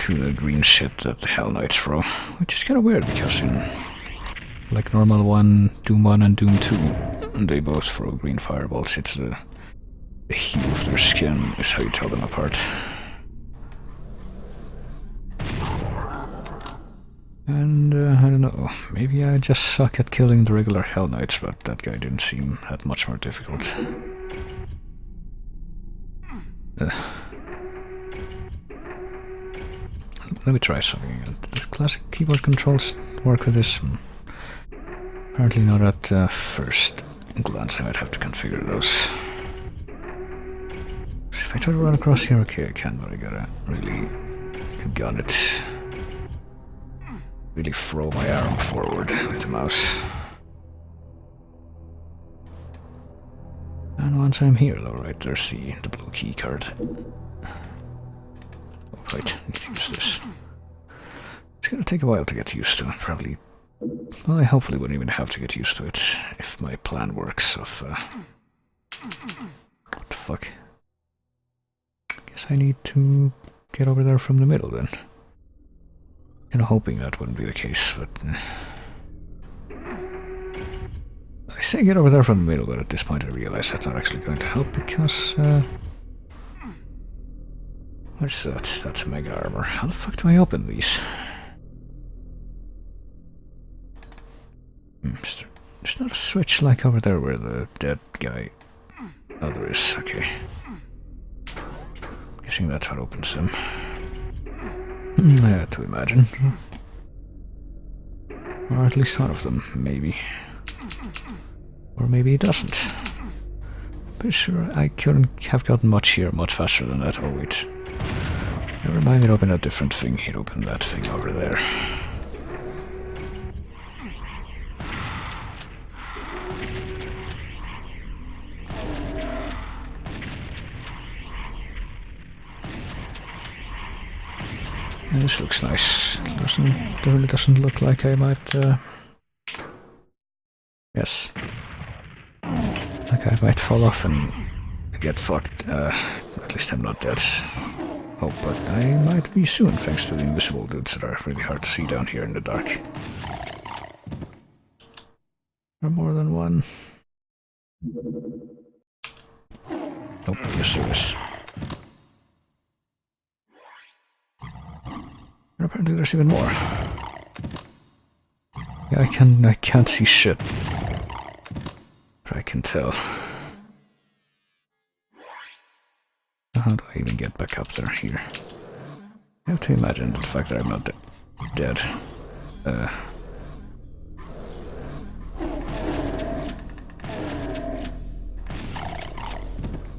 the green shit that the Hell Knights throw. Which is kind of weird, because in like Normal 1, Doom 1 and Doom 2, they both throw green fireballs. It's the hue of their skin is how you tell them apart. And I don't know, maybe I just suck at killing the regular Hell Knights, but that guy didn't seem that much more difficult. Let me try something again. The classic keyboard controls work with this. Apparently not at first glance. I might have to configure those. If I try to run across here, okay, I can, but I gotta really gun it. Really throw my arm forward with the mouse. And once I'm here, though, right, there's the blue key card. Oh, right, I need to use this. It's gonna take a while to get used to, probably. Well, I hopefully wouldn't even have to get used to it if my plan works of, what the fuck? Guess I need to get over there from the middle, then. Kind of hoping that wouldn't be the case, but... I say get over there from the middle, but at this point I realize that's not actually going to help, because... what's that? That's a Mega Armor. How the fuck do I open these? There's not a switch like over there where the dead guy... Oh, there is. Okay. Guessing that's what opens them. I had to imagine. Or at least one of them, maybe. Or maybe it doesn't. Pretty sure I couldn't have gotten much here much faster than that. Oh wait. Never mind, it opened a different thing. It opened that thing over there. Yeah, this looks nice. It really doesn't look like I might, yes. Like I might fall off and get fucked. At least I'm not dead. Oh, but I might be soon, thanks to the invisible dudes that are really hard to see down here in the dark. Or more than one. Oh, yes there is. And apparently there's even more. Yeah, I can't see shit. But I can tell. How do I even get back up there here? I have to imagine the fact that I'm not dead.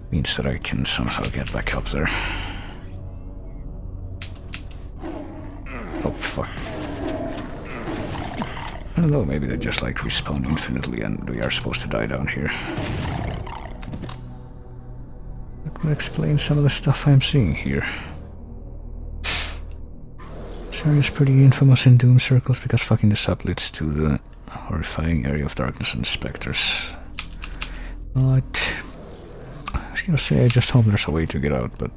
Means that I can somehow get back up there. Oh, fuck. I don't know, maybe they just like respawn infinitely and we are supposed to die down here. That would explain some of the stuff I'm seeing here. This area is pretty infamous in Doom circles because fucking this up leads to the horrifying area of darkness and specters. But I was gonna say I just hope there's a way to get out, but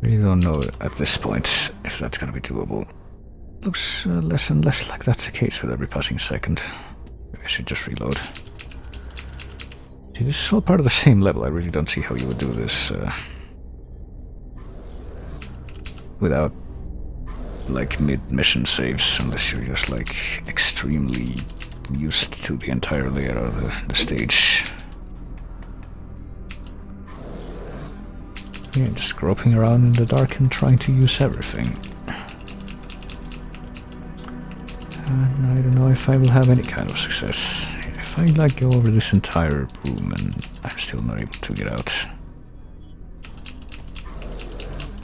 really don't know at this point if that's gonna be doable. Looks less and less like that's the case with every passing second. Maybe I should just reload. See, this is all part of the same level. I really don't see how you would do this without like mid-mission saves, unless you're just like extremely used to the entire layout of the stage. Yeah, just groping around in the dark and trying to use everything. And I don't know if I will have any kind of success. If I like go over this entire room and I'm still not able to get out,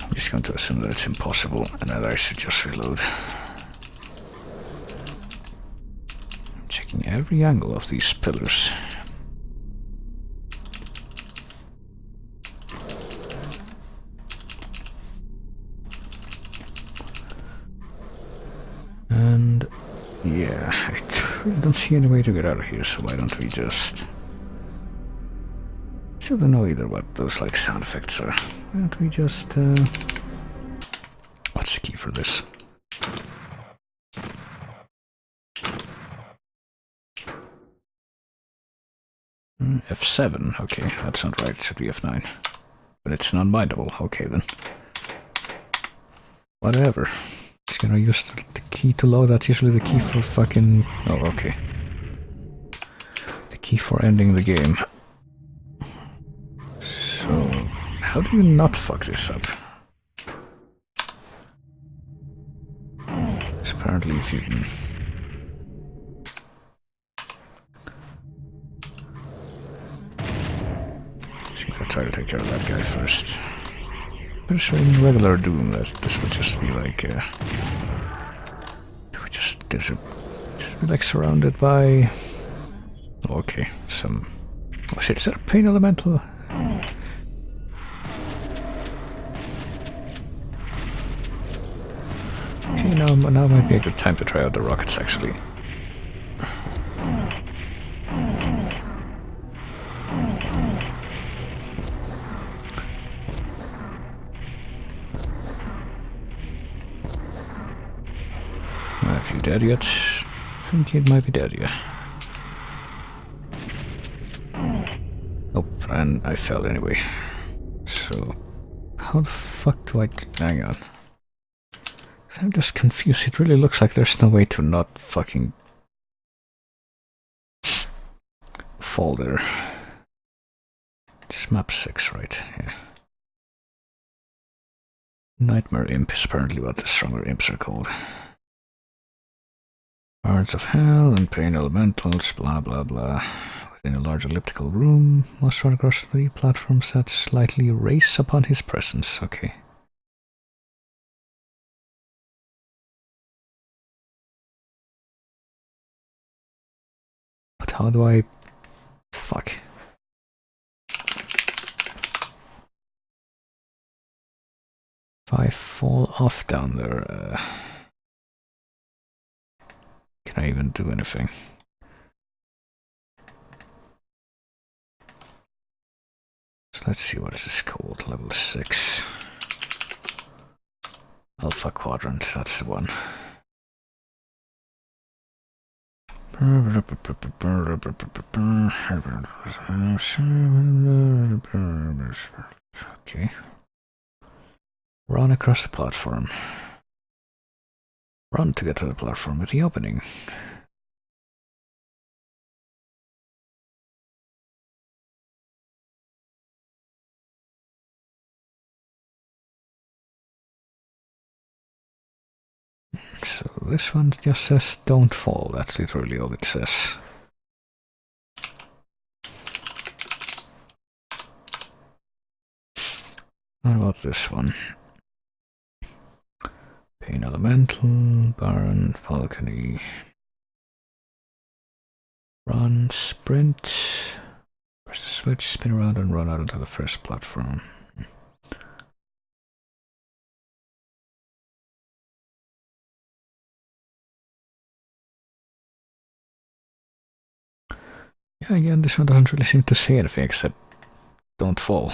I'm just going to assume that it's impossible and that I should just reload. I'm checking every angle of these pillars. Yeah, I really don't see any way to get out of here, so why don't we just... Still don't know either what those like sound effects are. Why don't we just what's the key for this? F7, okay, that's not right, it should be F9. But it's non-bindable, okay then. Whatever. Just gonna use the key to load, that's usually the key for fucking... Oh, okay. The key for ending the game. So, how do you not fuck this up? Apparently if you can... I think I'll try to take care of that guy first. Pretty sure in regular Doom that this would just be like just be like surrounded by... Okay, some... Oh shit, is that a pain elemental? Okay, now might be a good time to try out the rockets actually. If you're dead yet, I think it might be dead, yeah. Oh, and I fell anyway. So, how the fuck do I... Hang on. I'm just confused. It really looks like there's no way to not fucking fall there. It's map 6, right? Yeah. Nightmare Imp is apparently what the stronger imps are called. Bards of Hell and Pain Elementals, blah blah blah. Within a large elliptical room, must run across 3 platforms that slightly race upon his presence. Okay. But how do I... Fuck. If I fall off down there, can I even do anything? So let's see, what is this called? Level 6. Alpha Quadrant, that's the one. Okay. Run across the platform. Run to get to the platform with the opening. So this one just says don't fall, that's literally all it says. What about this one? Pain Elemental, Baron, Falcony. Run, sprint. Press the switch, spin around and run out onto the first platform. Yeah, again, this one doesn't really seem to say anything except don't fall.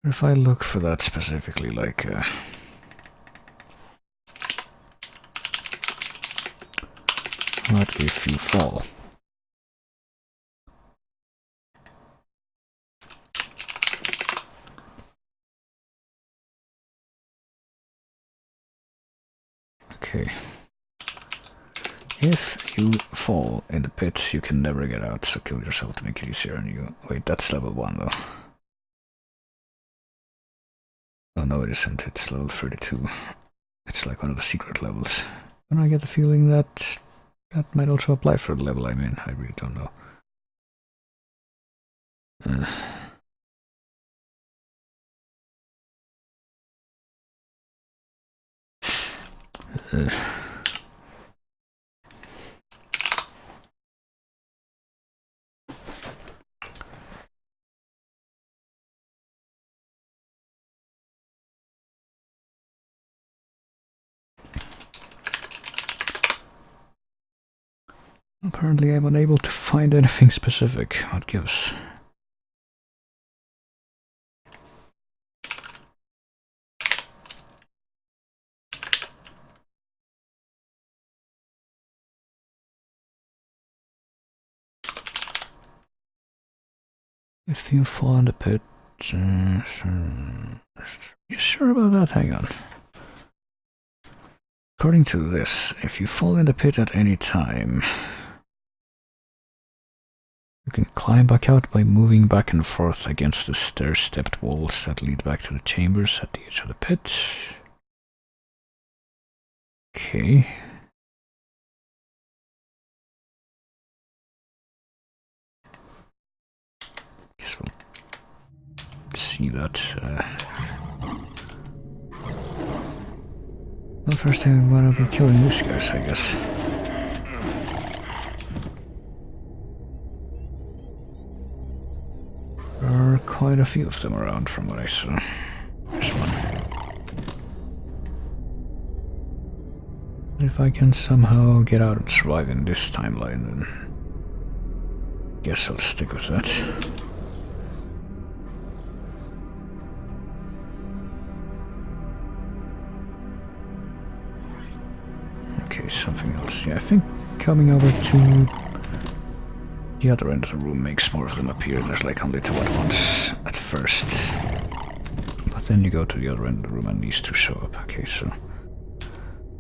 If I look for that specifically, like... what if you fall? Okay. If you fall in the pit, you can never get out, so kill yourself to make it easier on you. Wait, that's level 1 though. Oh no, it isn't, it's level 32. It's like one of the secret levels. And I get the feeling that that might also apply for the level I'm in, I really don't know. Apparently I'm unable to find anything specific. What gives? If you fall in the pit... you sure about that? Hang on. According to this, if you fall in the pit at any time, you can climb back out by moving back and forth against the stair-stepped walls that lead back to the chambers at the edge of the pit. Okay. Guess we'll see that. Well, first I'm gonna be killing these guys, I guess. There are quite a few of them around from what I saw. There's one. If I can somehow get out and survive in this timeline, then guess I'll stick with that. Okay, something else. Yeah, I think coming over to the other end of the room makes more of them appear. There's like only two at once at first. But then you go to the other end of the room and these two show up. Okay, so...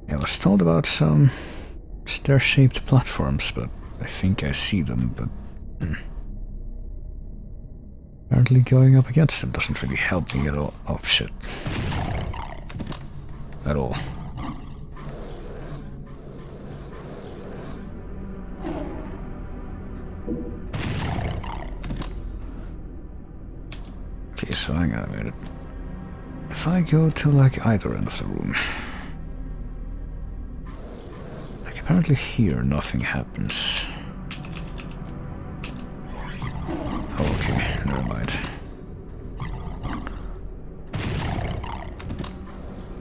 yeah, I was told about some stair-shaped platforms, but I think I see them, but... apparently going up against them doesn't really help me at all. Oh, shit. At all. Okay, so hang on a minute. If I go to like either end of the room, like apparently here nothing happens. Oh, okay, never mind.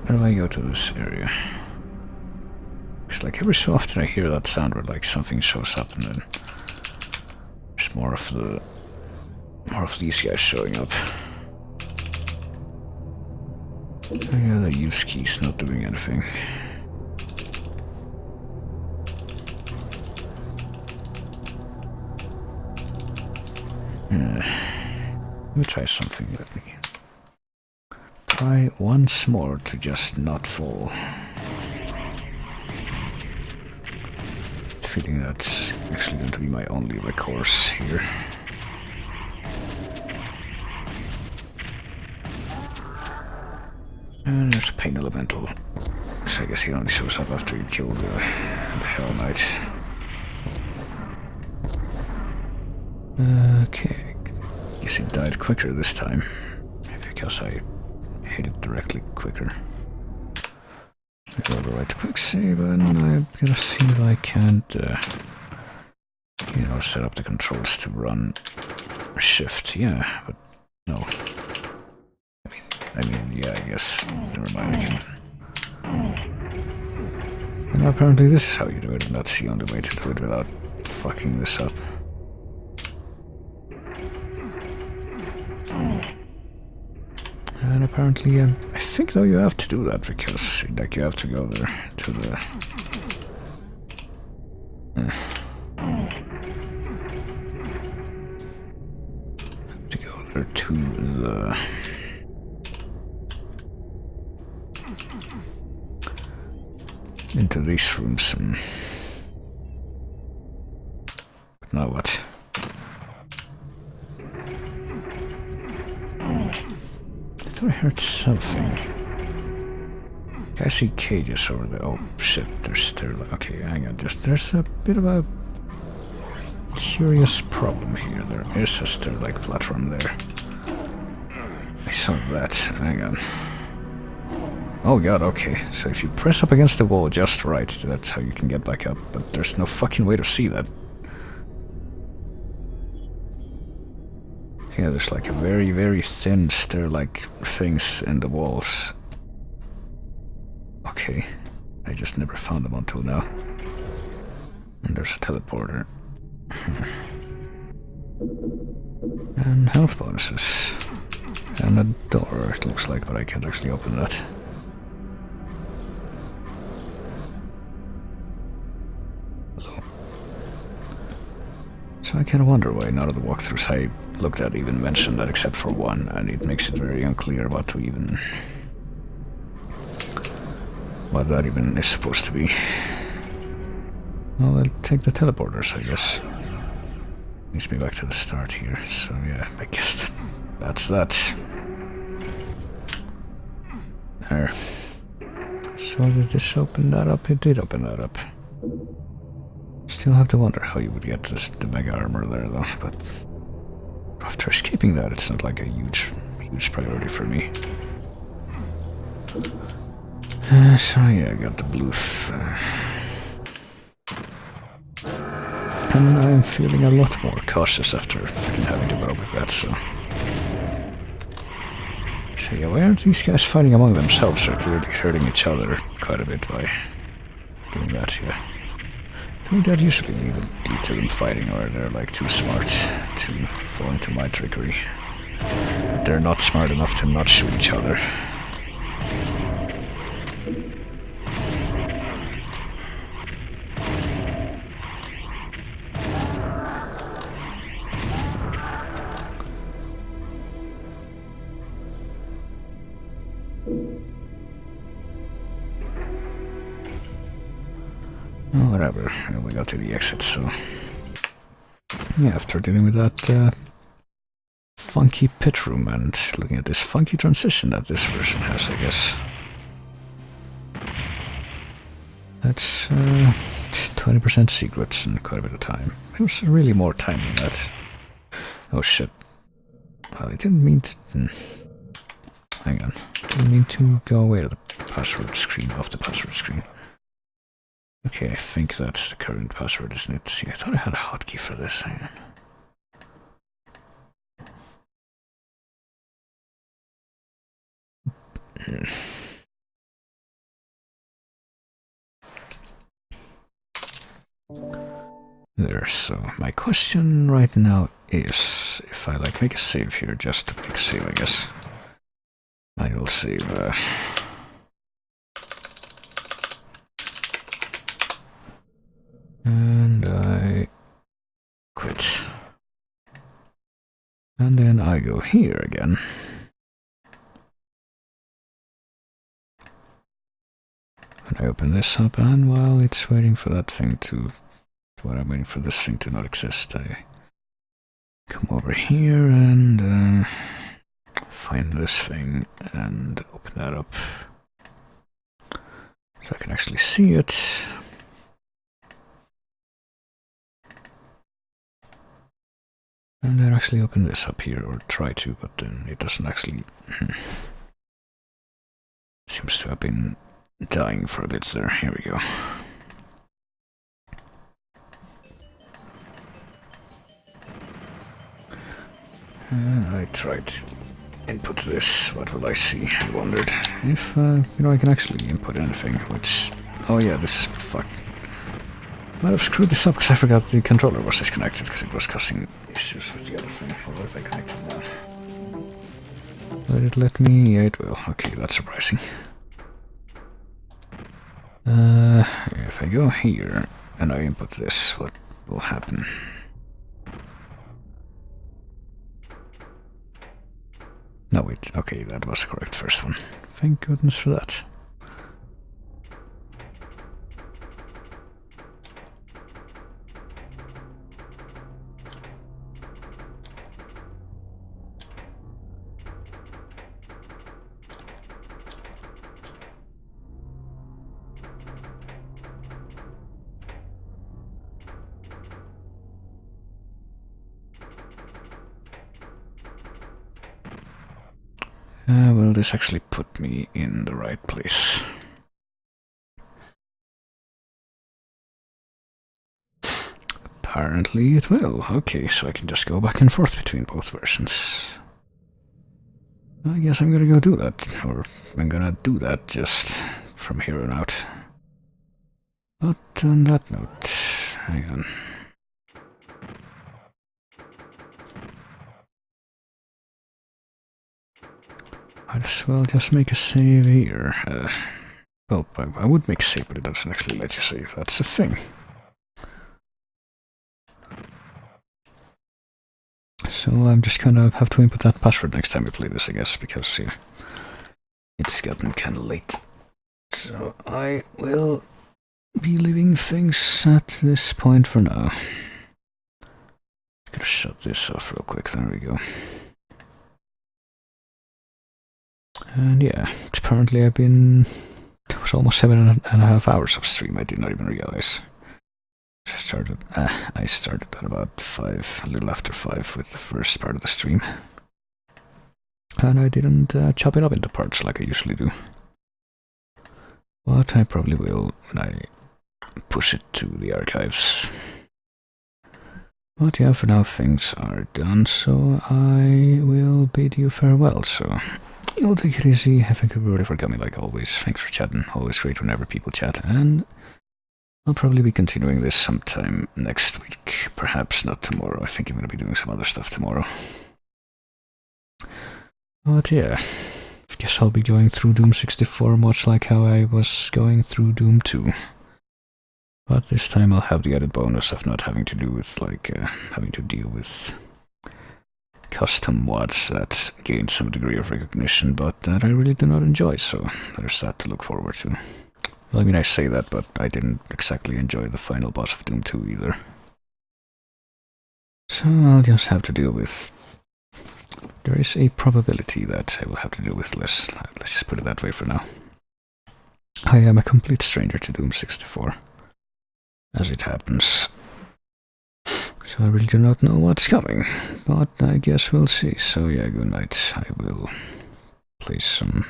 Where do I go to this area? It's like every so often I hear that sound where like something shows up and then there's more of these guys showing up. Oh yeah, the use key's not doing anything. Let me try something. Let me try once more to just not fall. Feeling that's actually going to be my only recourse here. And there's a pain elemental. So I guess he only shows up after you kill the Hell Knight. Okay. Guess he died quicker this time. Because I hit it directly quicker. I got the right quick save, and I'm gonna see if I can't, you know, set up the controls to run shift. Yeah, but no. I mean, yeah, I guess. Never mind. And apparently this is how you do it, and that's the only way to do it without fucking this up. And apparently, I think though you have to do that because, like, you have to go there to the... to go there to the... into these rooms. But now what? I thought I heard something. I see cages over there. Oh shit, there's still... okay, hang on, there's a bit of a curious problem here. There is a stair-like platform there. I saw that. Hang on. Oh god, okay. So if you press up against the wall just right, that's how you can get back up. But there's no fucking way to see that. Yeah, there's like a very, very thin stair-like things in the walls. Okay. I just never found them until now. And there's a teleporter. And health bonuses. And a door, it looks like, but I can't actually open that. Hello. So I kind of wonder why none of the walkthroughs I looked at even mentioned that except for one, and it makes it very unclear what that even is supposed to be. Well, I'll take the teleporters, I guess. Leads me back to the start here, so yeah, I guess that's that. There. So did this open that up? It did open that up. Still have to wonder how you would get the mega armor there though, but after escaping that, it's not like a huge priority for me. So yeah, I got the blue. And I'm feeling a lot more cautious after fucking having to go with that, so... So yeah, why aren't these guys fighting among themselves or clearly hurting each other quite a bit by doing that, yeah. I think that usually lead to them fighting, or they're like too smart to fall into my trickery. But they're not smart enough to not shoot each other. Oh, whatever. We got to the exit, so... Yeah, after dealing with that funky pit room and looking at this funky transition that this version has, I guess. That's 20% secrets and quite a bit of time. It was really more time than that. Oh shit. Well, I didn't mean to... Hang on. I didn't mean to go away to the password screen, off the password screen. Okay, I think that's the current password, isn't it? See, I thought I had a hotkey for this. Hang on. There, so my question right now is if I like make a save here, just to make a save, I guess. I will save and I quit. And then I go here again. And I open this up, and while it's waiting for that thing to... While I'm waiting for this thing to not exist, I come over here and find this thing and open that up. So I can actually see it. And then actually open this up here, or try to, but then it doesn't actually... Seems to have been dying for a bit there. Here we go. And I tried to input this. What will I see? I wondered if, I can actually input anything, which... Oh yeah, this is... Fuck. Might have screwed this up because I forgot the controller was disconnected because it was causing issues with the other thing. Although if I connect it now... Will it let me? Yeah, it will. Okay, that's surprising. If I go here and I input this, what will happen? No, wait. Okay, that was the correct first one. Thank goodness for that. Will this actually put me in the right place? Apparently it will. Okay, so I can just go back and forth between both versions. I guess I'm gonna go do that, or I'm gonna do that just from here on out. But on that note, hang on. Might as well just make a save here. Well, I would make a save, but it doesn't actually let you save. That's a thing. So I'm just gonna have to input that password next time we play this, I guess, because yeah, it's gotten kinda late. So I will be leaving things at this point for now. Gonna shut this off real quick, there we go. And yeah, apparently it was almost 7.5 hours of stream, I did not even realize. I started at about 5, a little after 5 with the first part of the stream. And I didn't chop it up into parts like I usually do. But I probably will when I push it to the archives. But yeah, for now things are done, so I will bid you farewell, so you'll take it easy. Thank you everybody for coming like always. Thanks for chatting, always great whenever people chat, and I'll probably be continuing this sometime next week, perhaps not tomorrow. I think I'm going to be doing some other stuff tomorrow. But yeah, I guess I'll be going through Doom 64 much like how I was going through Doom 2. But this time I'll have the added bonus of not having to do with, like, having to deal with custom mods that gain some degree of recognition, but that I really do not enjoy, so there's that to look forward to. Well, I mean, I say that, but I didn't exactly enjoy the final boss of Doom 2 either. So I'll just have to deal with... There is a probability that I will have to deal with less. Let's just put it that way for now. I am a complete stranger to Doom 64, as it happens. So I really do not know what's coming, but I guess we'll see. So yeah, good night. I will play some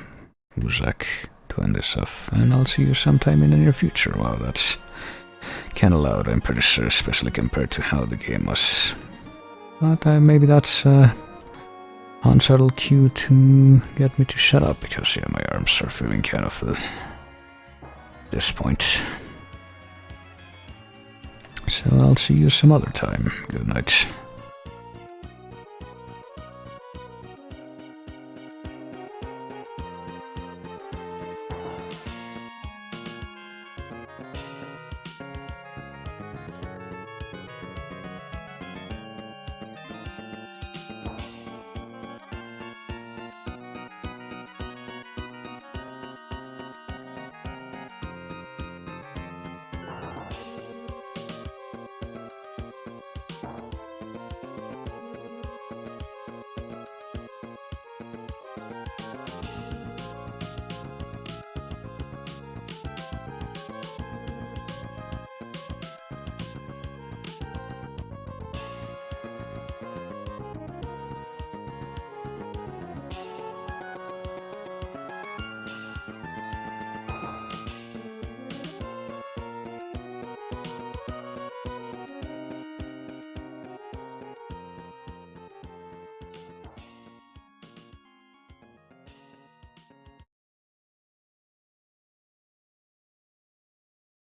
Uzak to end this off, and I'll see you sometime in the near future. Wow, that's kinda loud, I'm pretty sure, especially compared to how the game was. But maybe that's unsubtle cue to get me to shut up, because yeah, my arms are feeling kind of at this point. So I'll see you some other time. Good night.